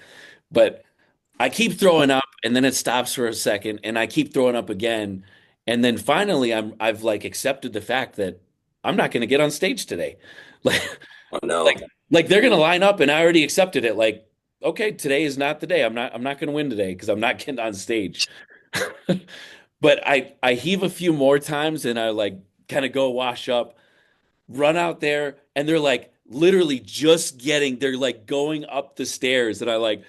But I keep throwing up and then it stops for a second and I keep throwing up again. And then finally I've like accepted the fact that I'm not going to get on stage today. Like Oh no. like they're going to line up and I already accepted it. Like, okay, today is not the day. I'm not going to win today because I'm not getting on stage. But I heave a few more times and I like kind of go wash up, run out there, and they're like literally just they're like going up the stairs and I like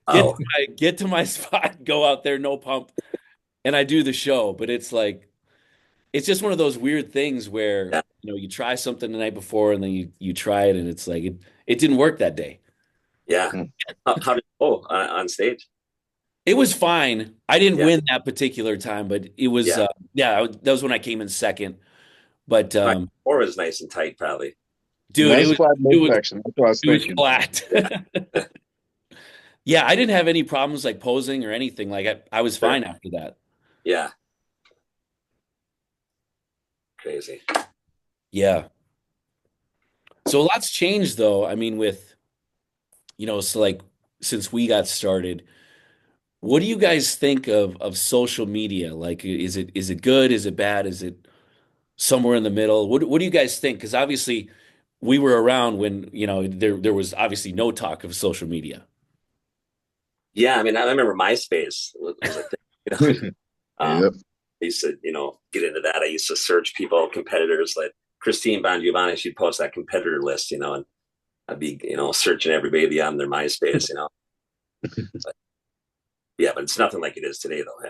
Oh, get to my spot, go out there, no pump, and I do the show. But it's like it's just one of those weird things where yeah, you try something the night before and then you try it and it's like it didn't work that day. yeah. Mm. How did on stage? It was fine. I didn't Yeah, win that particular time, but it was yeah. yeah, that was when I came in second. But My core was nice and tight, probably. dude, Nice flat it was midsection. That's what I was it was thinking. flat. Yeah, Yeah, I didn't have any problems like posing or anything. Like I was sure. fine after that. Yeah, crazy. Yeah. So a lot's changed though. I mean, so like since we got started, what do you guys think of social media? Like, is it good? Is it bad? Is it somewhere in the middle? What do you guys think? Because obviously we were around when, there was obviously no talk of social media. Yeah, I mean, I remember MySpace was a thing. Um, Yep. I used to, get into that. I used to search people, competitors like Christine Bongiovanni. She'd post that competitor list, and I'd be, searching everybody on their MySpace. But yeah, but it's nothing like it is today, though.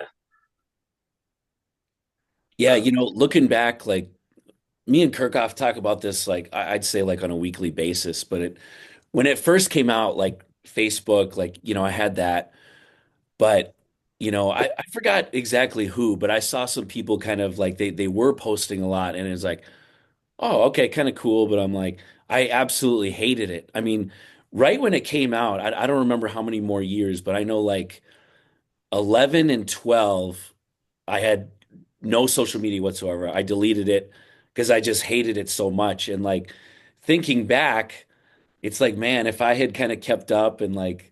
Yeah. Yeah, looking back, like me and Kirkhoff talk about this, like I'd say like on a weekly basis, but when it first came out, like Facebook, like, I had that, but I forgot exactly who, but I saw some people kind of like they were posting a lot and it's like, oh, okay, kind of cool, but I'm like, I absolutely hated it. I mean, right when it came out, I don't remember how many more years, but I know like 11 and 12, I had no social media whatsoever. I deleted it because I just hated it so much. And like thinking back, it's like, man, if I had kind of kept up and like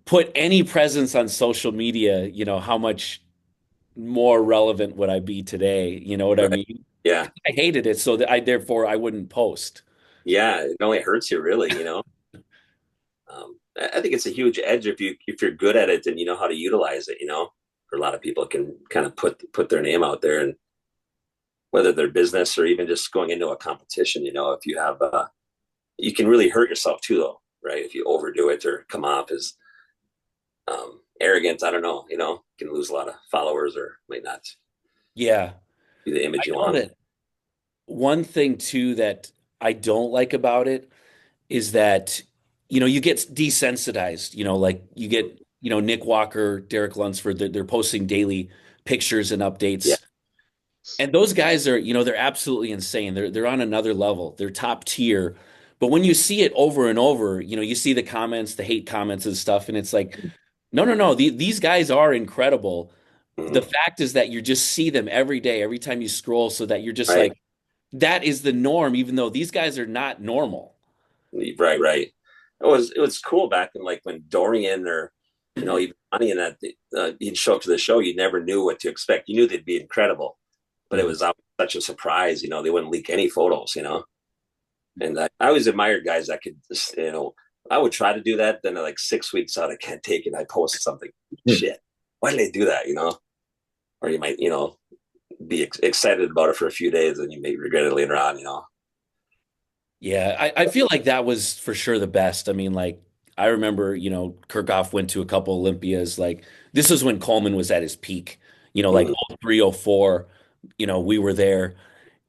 put any presence on social media, how much more relevant would I be today? You know what I Right. mean? Yeah. I hated it, so that therefore I wouldn't post. Yeah. It only hurts you, really. I think it's a huge edge if you're good at it and you know how to utilize it. For a lot of people can kind of put their name out there, and whether they're business or even just going into a competition, if you have you can really hurt yourself too, though, right? If you overdo it or come off as arrogant, I don't know, can lose a lot of followers or might not Yeah, be the I image you know want. that one thing too that I don't like about it is that you get desensitized. Like you get Nick Walker, Derek Lunsford, they're posting daily pictures and Yeah. updates. And those guys are, they're absolutely insane. They're on another level. They're top tier. But when you see it over and over, you see the comments, the hate comments and stuff, and it's like, no, no, no. These guys are incredible. The Mhm. fact is that you just see them every day, every time you scroll, so that you're just Right. like, that is the norm, even though these guys are not normal. Right. Right. It was cool back in like when Dorian or even Ronnie and that he'd show up to the show, you never knew what to expect. You knew they'd be incredible, but it Mhm. was such a surprise. They wouldn't leak any photos. And I always admired guys that could just, I would try to do that. Then like 6 weeks out, I can't take it. I post something. Shit. Why did they do that? Or you might, be excited about it for a few days and you may regret it later on. Yeah, I feel like that was for sure the best. I mean, like, I remember, Kirchhoff went to a couple Olympias. Like, this was when Coleman was at his peak, like Mm, 03, 04, we were there.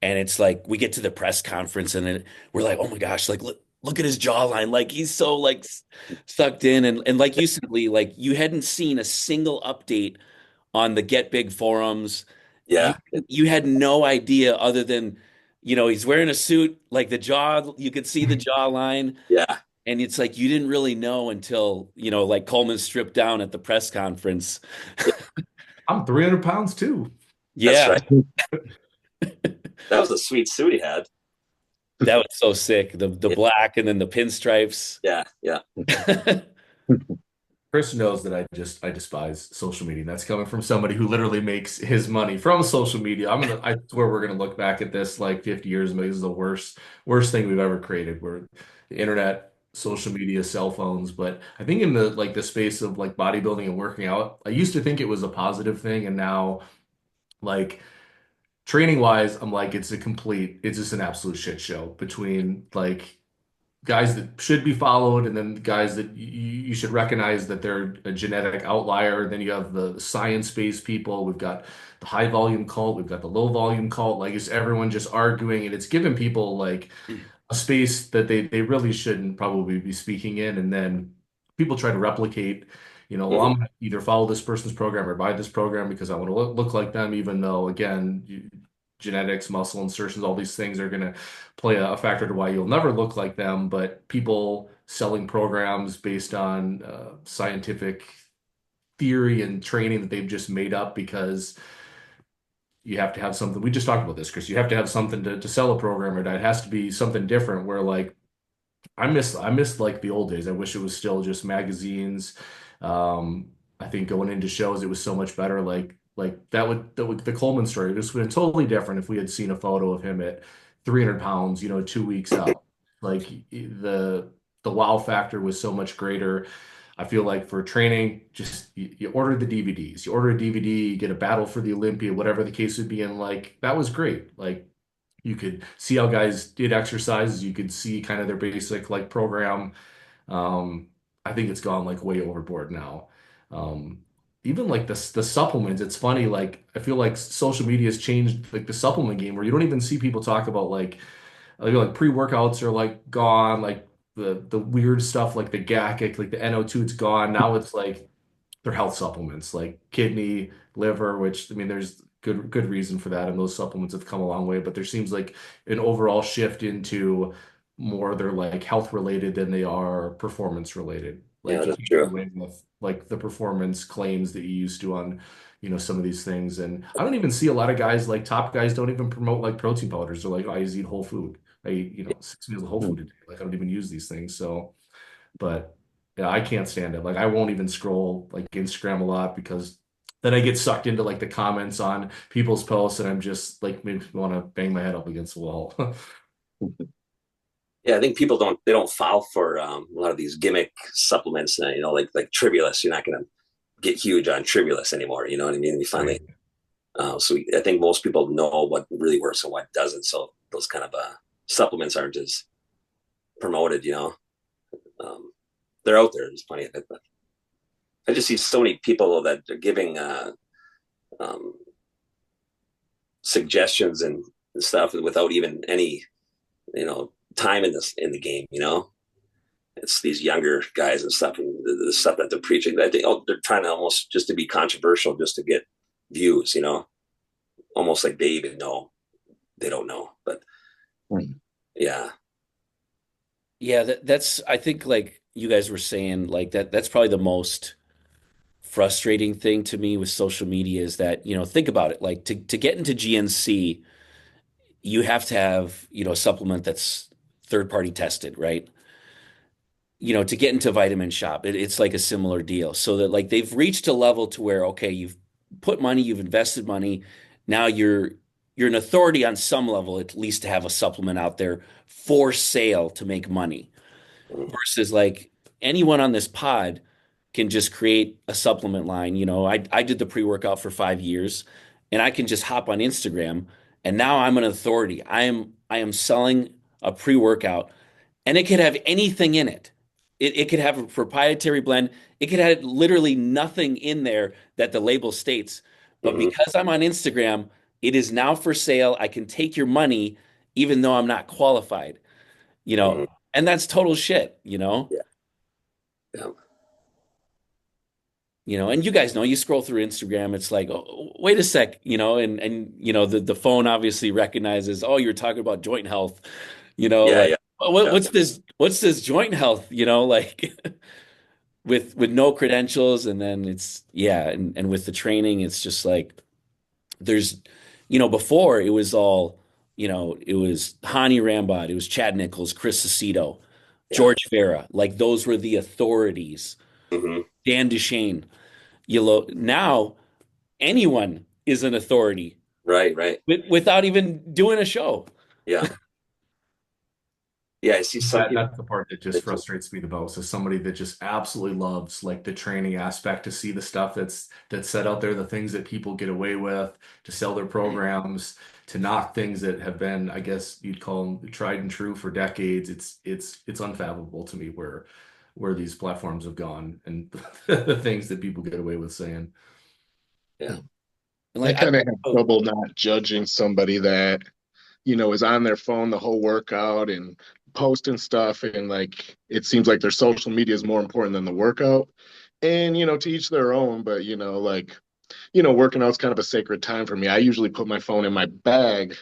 And it's like we get to the press conference and we're like, oh my gosh, like look at his jawline. Like he's so like sucked in. And like you said, Lee, like you hadn't seen a single update on the Get Big forums. You yeah. you had no idea other than, he's wearing a suit, like the jaw, you could see the jawline. Yeah. And it's like you didn't really know until, like Coleman stripped down at the press conference. Yeah. I'm 300 pounds too. That's Yeah, right. That was a sweet suit he had. that was so sick. The Yeah. black and then the pinstripes. Yeah. Yeah. Chris knows that I despise social media. And that's coming from somebody who literally makes his money from social media. I swear we're gonna look back at this like 50 years and this is the worst thing we've ever created. Where the internet, social media, cell phones. But I think in the space of like bodybuilding and working out, I used to think it was a positive thing, and now like training wise, I'm like it's just an absolute shit show between like guys that should be followed and then guys that you should recognize that they're a genetic outlier. Then you have the science-based people. We've got the high volume cult. We've got the low volume cult. Like it's everyone just arguing, and it's giving people like a space that they really shouldn't probably be speaking in. And then people try to replicate, well, Mhm. I'm gonna either follow this person's program or buy this program because I want to look like them, even though again, genetics, muscle insertions, all these things are going to play a factor to why you'll never look like them. But people selling programs based on scientific theory and training that they've just made up because you have to have something. We just talked about this, Chris. You have to have something to sell a program, or it has to be something different. Where like I miss like the old days. I wish it was still just magazines. I think going into shows, it was so much better. Like that would the Coleman story would have been totally different if we had seen a photo of him at 300 pounds, 2 weeks out. Like the wow factor was so much greater. I feel like for training, just you order the DVDs. You order a DVD, you get a battle for the Olympia, whatever the case would be, and like that was great. Like you could see how guys did exercises, you could see kind of their basic like program. Um, I think it's gone like way overboard now. Um, Even like the supplements, it's funny. Like I feel like social media has changed like the supplement game where you don't even see people talk about like pre-workouts are like gone, like the weird stuff like the GAC, like the NO2, it's gone. Now it's like they're health supplements like kidney, liver, which I mean, there's good reason for that, and those supplements have come a long way. But there seems like an overall shift into more they're like health related than they are performance related. Yeah, Like you that's can't get true. away with like the performance claims that you used to on, some of these things. And I don't even see a lot of guys like top guys don't even promote like protein powders. They're like, I just eat whole food. I eat, 6 meals of whole food a day. Like I don't even use these things. So. But yeah, I can't stand it. Like I won't even scroll like Instagram a lot because then I get sucked into like the comments on people's posts and I'm just like maybe want to bang my head up against the wall. Yeah, I think people don't fall for a lot of these gimmick supplements. Like Tribulus. You're not going to get huge on Tribulus anymore. You know what I mean? We finally, Right. I think most people know what really works and what doesn't. So those kind of supplements aren't as promoted. Um, they're out there. There's plenty of it, but I just see so many people that are giving um, suggestions and stuff without even any time in the game. It's these younger guys and stuff, and the stuff that they're preaching. That they're trying to almost just to be controversial, just to get views. Almost like they even know they don't know. But yeah, Yeah, that's I think like you guys were saying, like that's probably the most frustrating thing to me with social media is that, think about it, like to get into GNC, you have to have, a supplement that's third party tested, right? To get into Vitamin Shop, it's like a similar deal. So that like they've reached a level to where, okay, you've put money, you've invested money, now you're an authority on some level, at least to have a supplement out there for sale to make money. Versus like anyone on this pod can just create a supplement line. I did the pre-workout for 5 years and I can just hop on Instagram and now I'm an authority. I am selling a pre-workout and it could have anything in it. It could have a proprietary blend. It could have literally nothing in there that the label states. But mm-hmm. because I'm on Instagram, it is now for sale. I can take your money even though I'm not qualified, you Mm-hmm. know, and that's total shit. Yeah, yeah, And you guys know, you scroll through Instagram, it's like, oh, wait a sec, and the phone obviously recognizes, oh, you're talking about joint health, yeah, like yeah, yeah. what's this joint health, like with no credentials, and then it's yeah, and with the training, it's just like there's before it was all, it was Hani Rambod, it was Chad Nichols, Chris Aceto, Yeah. George Farah, like those were the authorities. Mm-hmm. Dan Duchesne. Now anyone is an authority Right, right. without even doing a show. Yeah, yeah. I see some That people that's the part that just that just frustrates me the most is somebody that just absolutely loves like the training aspect to see the stuff that's set out there, the things that people get away with to sell their programs, to knock things that have been, I guess you'd call them tried and true for decades. It's unfathomable to me where these platforms have gone and the things that people get away with saying. yeah, And I like kind of have oh, trouble not judging somebody that, is on their phone the whole workout and posting stuff. And like, it seems like their social media is more important than the workout. And, to each their own. But, like, working out's kind of a sacred time for me. I usually put my phone in my bag,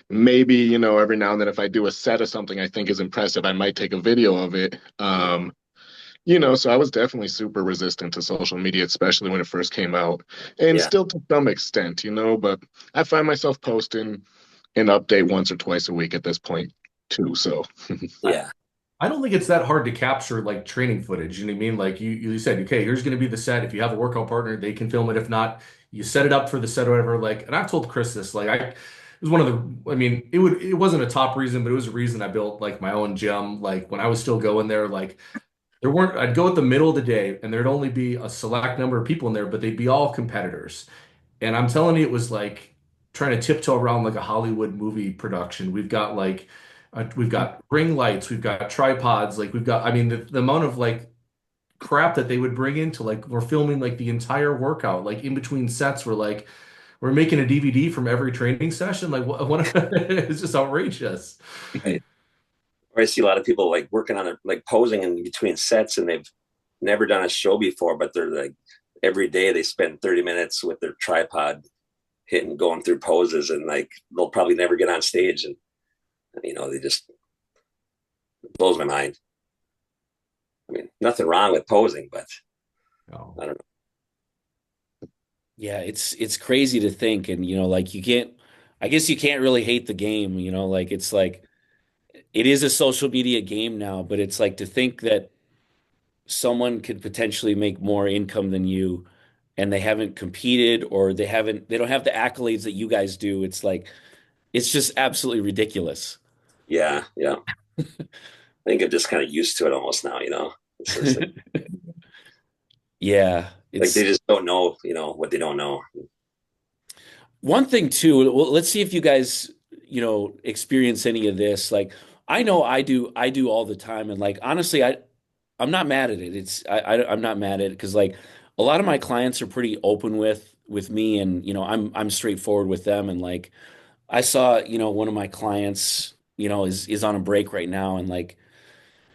maybe, every now and then if I do a set of something I think is impressive, I might take a video of it. So I was definitely super resistant to social media, especially when it first came out, and yeah, still to some extent, but I find myself posting an update once or twice a week at this point too. So I, yeah, I don't think it's that hard to capture like training footage. You know what I mean? Like you said, okay, here's going to be the set. If you have a workout partner, they can film it. If not, you set it up for the set or whatever. Like, and I've told Chris this, like was one of the, I mean, it wasn't a top reason, but it was a reason I built like my own gym. Like when I was still going there, like there weren't, I'd go at the middle of the day and there'd only be a select number of people in there, but they'd be all competitors. And I'm telling you, it was like trying to tiptoe around like a Hollywood movie production. We've got ring lights, we've got tripods, like we've got, I mean, the amount of like crap that they would bring into like, we're filming like the entire workout, like in between sets, we're making a DVD from every training session. Like what it's just outrageous. Right. Or I see a lot of people like working on it, like posing in between sets, and they've never done a show before, but they're like every day they spend 30 minutes with their tripod hitting, going through poses, and like they'll probably never get on stage. And, they just blows my mind. I mean, nothing wrong with posing, but Oh. I don't Yeah, it's crazy to think, and like you can't. I guess you can't really hate the game, like it's like it is a social media game now, but it's like to think that someone could potentially make more income than you and they haven't competed or they don't have the accolades that you guys do. It's like it's just absolutely ridiculous. yeah, yeah. I think I'm just kind of used to it almost now, It's just Yeah, like they it's just don't know, what they don't know. one thing too. Well, let's see if you guys, experience any of this. Like I know I do all the time and like honestly I'm not mad at it. I'm not mad at it because like a lot of my clients are pretty open with me and I'm straightforward with them and like I saw, one of my clients, is on a break right now and like,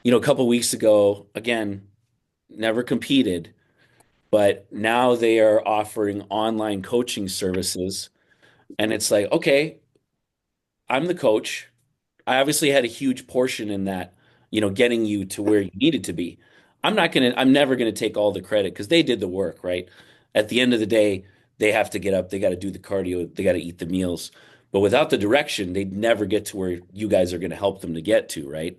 a couple weeks ago, again, never competed, but now they are offering online coaching services and it's like, okay, I'm the coach. I obviously had a huge portion in that, getting you to where you needed to be. I'm never gonna take all the credit because they did the work, right? At the end of the day, they have to get up, they got to do the cardio, they got to eat the meals. But without the direction, they'd never get to where you guys are gonna help them to get to, right?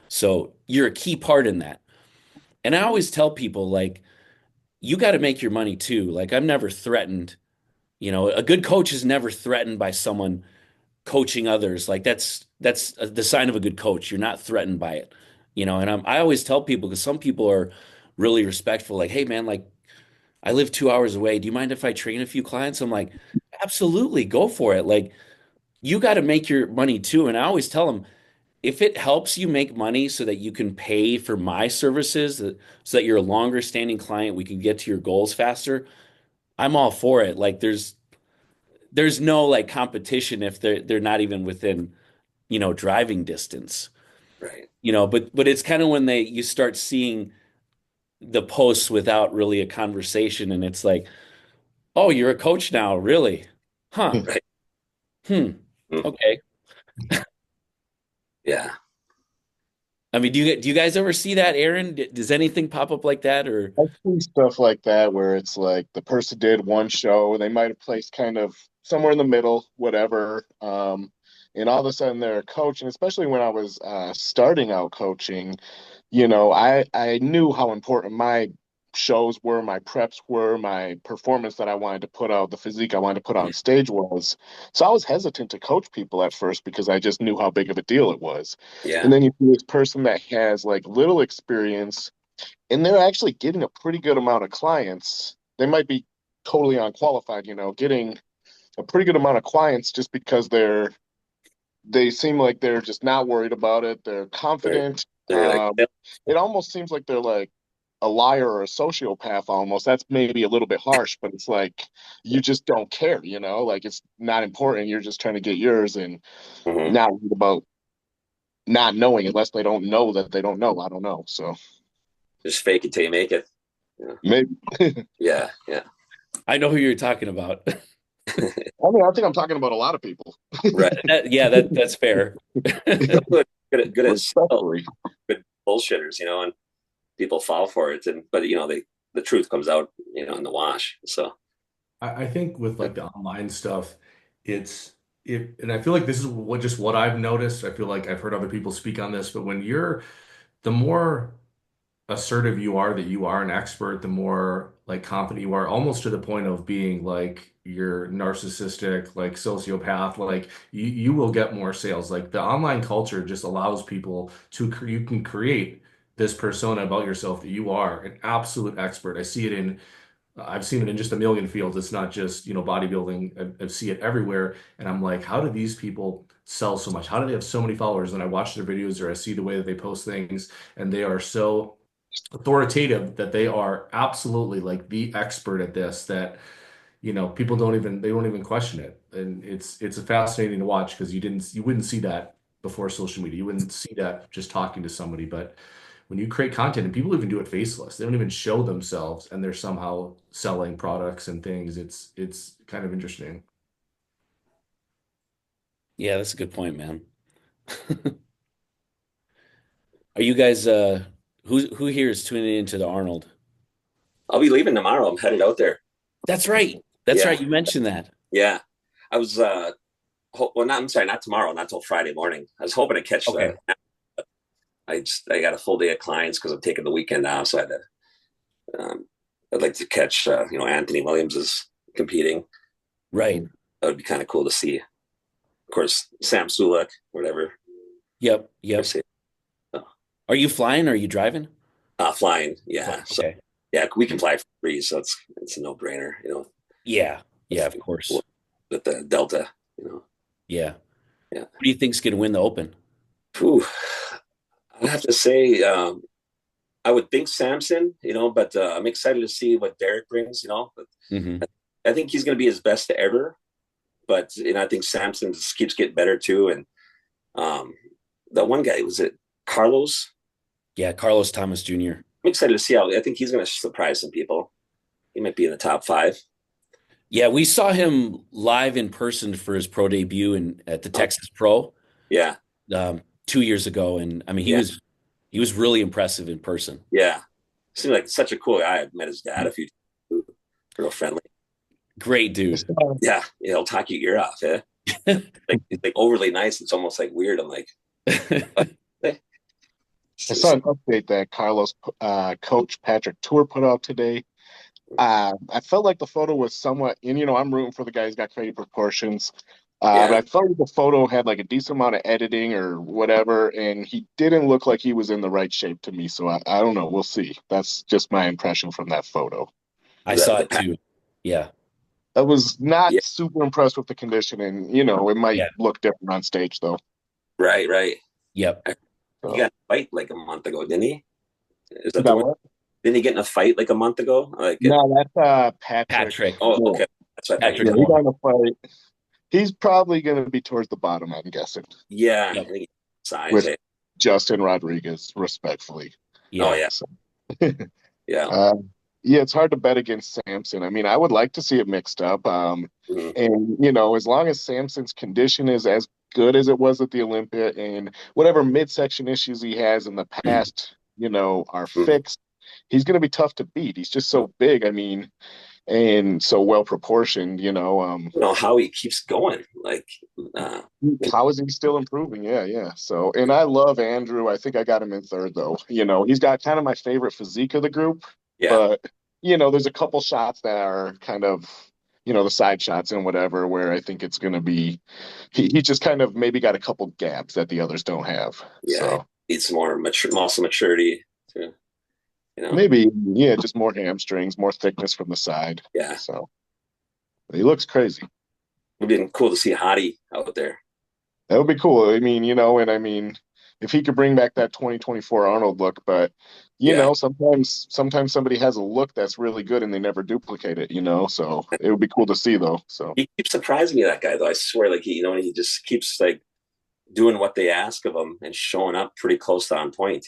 So you're a key part in that. And I always tell people, like, you got to make your money too. Like, I'm never threatened. A good coach is never threatened by someone coaching others. Like that's the sign of a good coach. You're not threatened by it, And I always tell people because some people are really respectful. Like, hey man, like I live 2 hours away. Do you mind if I train a few clients? I'm like, absolutely, go for it. Like you got to make your money too. And I always tell them if it helps you make money so that you can pay for my services, so that you're a longer standing client, we can get to your goals faster. I'm all for it. Like there's no like competition if they're not even within driving distance, Right. but it's kind of when you start seeing the posts without really a conversation and it's like, oh, you're a coach now, really? Huh. Right. Hmm. Mm. Okay. Yeah. I mean, do you guys ever see that, Aaron? Does anything pop up like that or I see stuff like that where it's like the person did one show, they might have placed kind of somewhere in the middle, whatever. And all of a sudden they're a coach. And especially when I was starting out coaching, I knew how important my shows were, my preps were, my performance that I wanted to put out, the physique I wanted to put out on stage was. So I was hesitant to coach people at first because I just knew how big of a deal it was. Yeah. And then you see this person that has like little experience and they're actually getting a pretty good amount of clients. They might be totally unqualified, getting a pretty good amount of clients just because they seem like they're just not worried about it. They're They're, confident. they're like, It almost seems like they're like a liar or a sociopath almost. That's maybe a little bit harsh, but it's like you just don't care, like it's not important. You're just trying to get yours and mhm. not worried about not knowing unless they don't know that they don't know. I don't know. So Just fake it till you make it. Yeah. maybe. Yeah. Yeah. I know who you're talking about. I mean, I think I'm talking about a lot of people. Right. Yeah, that's fair. Good at sell, Respectfully. good bullshitters, and people fall for it. But the truth comes out, in the wash. So I think with like the online stuff, it's and I feel like this is what I've noticed. I feel like I've heard other people speak on this, but the more assertive you are that you are an expert, the more like confident you are, almost to the point of being like you're narcissistic, like sociopath, like you will get more sales. Like the online culture just allows people to you can create this persona about yourself that you are an absolute expert. I've seen it in just a million fields. It's not just, bodybuilding. I see it everywhere. And I'm like, how do these people sell so much? How do they have so many followers? And I watch their videos or I see the way that they post things, and they are so authoritative that they are absolutely like the expert at this that, people they don't even question it. And it's fascinating to watch because you wouldn't see that before social media. You wouldn't see that just talking to somebody. But when you create content, and people even do it faceless, they don't even show themselves and they're somehow selling products and things. It's kind of interesting. Yeah, that's a good point, man. Are you guys who here is tuning into the Arnold? I'll be leaving tomorrow. I'm headed out there. That's right. That's Yeah, right. You mentioned that. yeah. I was well, not I'm sorry, not tomorrow, not till Friday morning. I was hoping to catch Okay. the. I got a full day of clients because I'm taking the weekend now, so I'd like to catch Anthony Williams is competing. Right. That would be kind of cool to see. Of course, Sam Sulek, whatever. Yep. Yep. Are you flying or are you driving? Flying, yeah. Flying. So Okay. yeah, we can fly for free, so it's a no brainer, Yeah. Yeah, of course. with the Delta, you know. Yeah. Yeah. Who do you think's going to win the Open? Whew. I have to say, I would think Samson, but I'm excited to see what Derek brings, Hmm. I think he's going to be his best ever, but I think Samson just keeps getting better too. And um, the one guy, was it Carlos? Yeah, Carlos Thomas Jr. I'm excited to see how. I think he's going to surprise some people. He might be in the top five. Yeah, we saw him live in person for his pro debut at the Oh, Texas Pro yeah, 2 years ago, and I mean yeah, he was really impressive in person. yeah. Seemed like such a cool guy. I've met his dad a few times. Real friendly. Great dude. Yeah, he'll talk your ear off. Yeah, like he's like overly nice. It's almost like weird. I'm like, eh. I saw an update that Carlos coach Patrick Tour put out today. I felt like the photo was somewhat, and I'm rooting for the guy who's got great proportions. But Yeah, I felt like the photo had like a decent amount of editing or whatever, and he didn't look like he was in the right shape to me. So I don't know. We'll see. That's just my impression from that photo. I saw the it too. Yeah. I was not yeah, super impressed with the conditioning. It might Yeah. look different on stage though. right, right. Yep. He So got in a fight like a month ago, didn't he? Is you that the got one? what? Didn't he get in a fight like a month ago? No, that's Patrick Patrick. Oh, Moore. okay. That's what I thought you Patrick Yeah, meant. he Moore. got in a fight. He's probably going to be towards the bottom, I'm guessing, Yeah, I Yep. think size. with Eh? Justin Rodriguez, respectfully. Oh Yeah. yeah, So, yeah. uh, yeah, it's hard to bet against Samson. I mean, I would like to see it mixed up. Mhm. And, as long as Samson's condition is as good as it was at the Olympia and whatever midsection issues he has in the past, are Mhm. fixed, he's going to be tough to beat. He's just so big. I mean, and so well proportioned, How he keeps going. Like, uh, how is he still improving? Yeah, yeah. So, and I love Andrew. I think I got him in third though. He's got kind of my favorite physique of the group, yeah, but there's a couple shots that are kind of, the side shots and whatever, where I think it's going to be, he just kind of maybe got a couple gaps that the others don't have. yeah. He So needs some more muscle maturity too. maybe, yeah, just more hamstrings, more thickness from the side. Yeah. So he looks crazy. It'd been cool to see Hottie out there. That would be cool. I mean, and I mean, if he could bring back that 2024 Arnold look, but Yeah. sometimes somebody has a look that's really good and they never duplicate it, so it would be cool to see though. So He keeps surprising me, that guy, though. I swear, like he just keeps like doing what they ask of him and showing up pretty close to on point.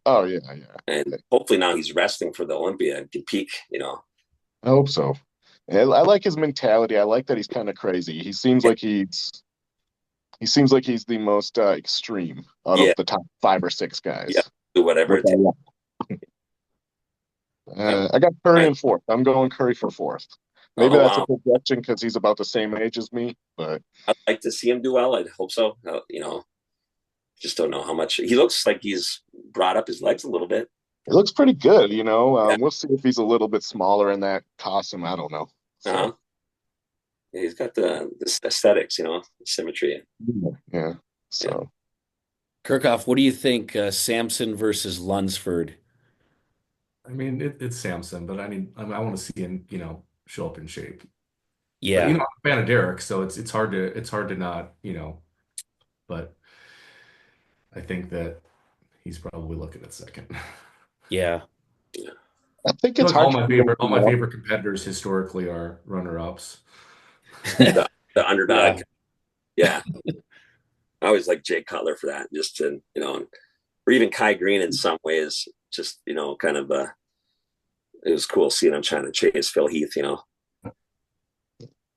oh yeah, yeah. And hopefully now he's resting for the Olympia and can peak. I hope so. And I like his mentality. I like that he's kind of crazy. He seems like he's the most extreme out Yeah, of the top 5 or 6 guys. yeah. Do whatever Which it I takes. like. I, I got Curry I, in fourth. I'm going Curry for fourth. Maybe oh that's a wow. projection because he's about the same age as me, but I'd like to see him do well. I'd hope so. Just don't know how much he looks like he's brought up his legs a little bit. It looks pretty good, you know. Yeah. We'll see if he's a little bit smaller in that costume. I don't know. Uh-huh. So Yeah, he's got the aesthetics, symmetry. yeah. Yeah. So Kirkhoff, what do you think, Samson versus Lunsford? I mean, it's Samson, but I want to see him, show up in shape. But Yeah, I'm a fan of Derek, so it's hard to not, but I think that he's probably looking at second. I yeah, I think feel it's like hard to all my favorite competitors historically are runner-ups. The underdog. yeah, Yeah. I always like Jay Cutler for that, just to, or even Kai Green in some ways, just, kind of, it was cool seeing him trying to chase Phil Heath.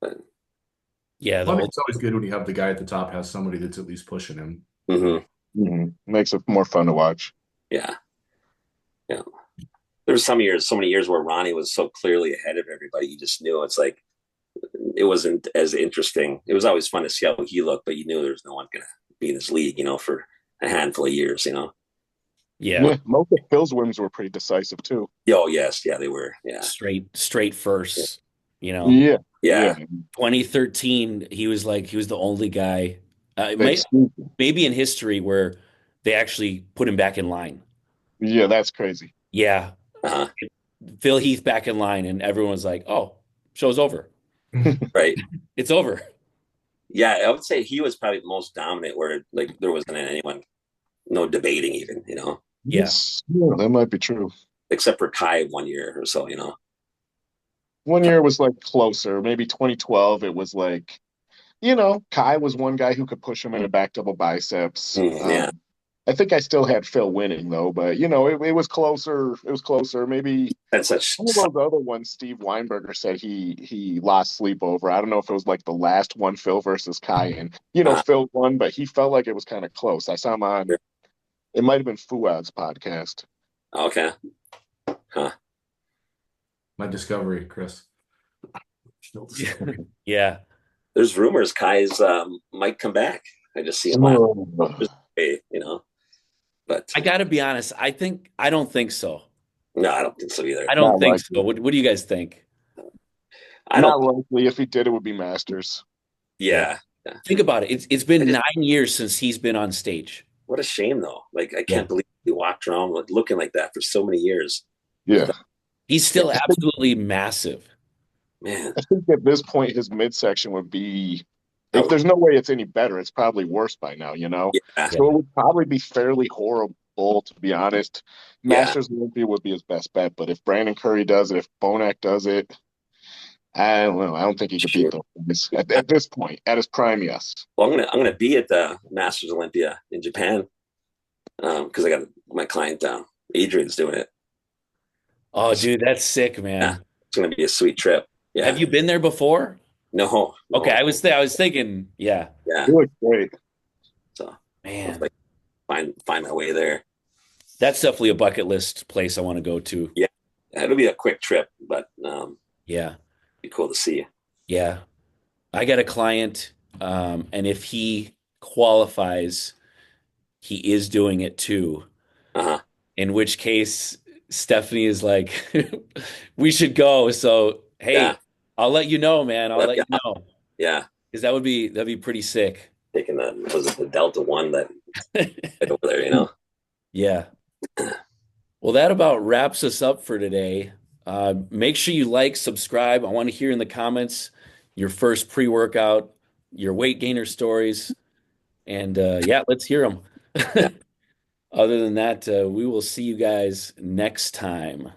But, yeah. The Well, I mean, whole it's always good when you have the guy at the top has somebody that's at least pushing him. mhm. makes it more fun to watch. Yeah. Yeah. There was so many years where Ronnie was so clearly ahead of everybody. You just knew it's like, it wasn't as interesting. It was always fun to see how he looked, but you knew there was no one going to be in his league, for a handful of years. yeah, Yeah, most of Phil's wins were pretty decisive too. Oh, yes. Yeah, they were. Yeah. straight Yeah. first. Yeah, yeah. Yeah. 2013, he was the only guy, They, maybe in history where they actually put him back in line. yeah, that's crazy. Yeah, Uh-huh. Phil Heath back in line, and everyone's like, "Oh, show's over. Right. It's over." Yeah. I would say he was probably the most dominant where like there wasn't anyone, no debating even, Yeah, Yes, yeah, that might be true. except for Kai 1 year or so. One year was like closer, maybe 2012. It was like, Kai was one guy who could push him into back double biceps. Yeah. I think I still had Phil winning though, but it was closer. It was closer. Maybe And such, one of those other ones Steve Weinberger said he lost sleep over. I don't know if it was like the last one, Phil versus Kai, and uh, Phil won, but he felt like it was kind of close. I saw him on. It might have been Fuad's podcast. okay. Huh. My discovery, Chris. Still discovery. yeah. There's rumors Kai's might come back. I just see him on Oh, but I got to be honest. I don't think so. no, I don't think so either. I don't not think so. likely. What do you guys think? I don't. Not likely. If he did, it would be Masters. Yeah. Yeah. Yeah. Think about it. It's I been just, 9 years since he's been on stage. what a shame though. Like I Yeah. can't believe he walked around looking like that for so many years. Yeah. He's still absolutely massive. Man, I think at this point his midsection would be if oh, there's no way it's any better, it's probably worse by now. yeah, Yeah. So it would probably be fairly horrible to be honest. yeah. Masters Olympia would be his best bet, but if Brandon Curry does it, if Bonac does it, I don't know. I don't think he could beat Sure. those guys. At this point, at his prime, yes. Well, I'm gonna be at the Masters Olympia in Japan because I got my client Adrian's doing it. Oh, dude, that's sick, Yeah, man. it's gonna be a sweet trip. Have Yeah. you been there before? No, Okay, no. I was thinking, yeah, Yeah. He looks great. So I'll man, find my way there. that's definitely a bucket list place I want to go to. Yeah. It'll be a quick trip, but Yeah, be cool to see. yeah. I got a client, and if he qualifies, he is doing it too. Uh-huh. In which case, Stephanie is like, we should go. So, hey, Yeah. I'll let you know, man. I'll let Yeah. you know Yeah. because that'd be pretty sick. Taking was it the Delta One that right over there. Yeah. Well, that about wraps us up for today. Make sure you like, subscribe. I want to hear in the comments your first pre-workout, your weight gainer stories, and yeah, let's hear them. Yeah. Other than that, we will see you guys next time.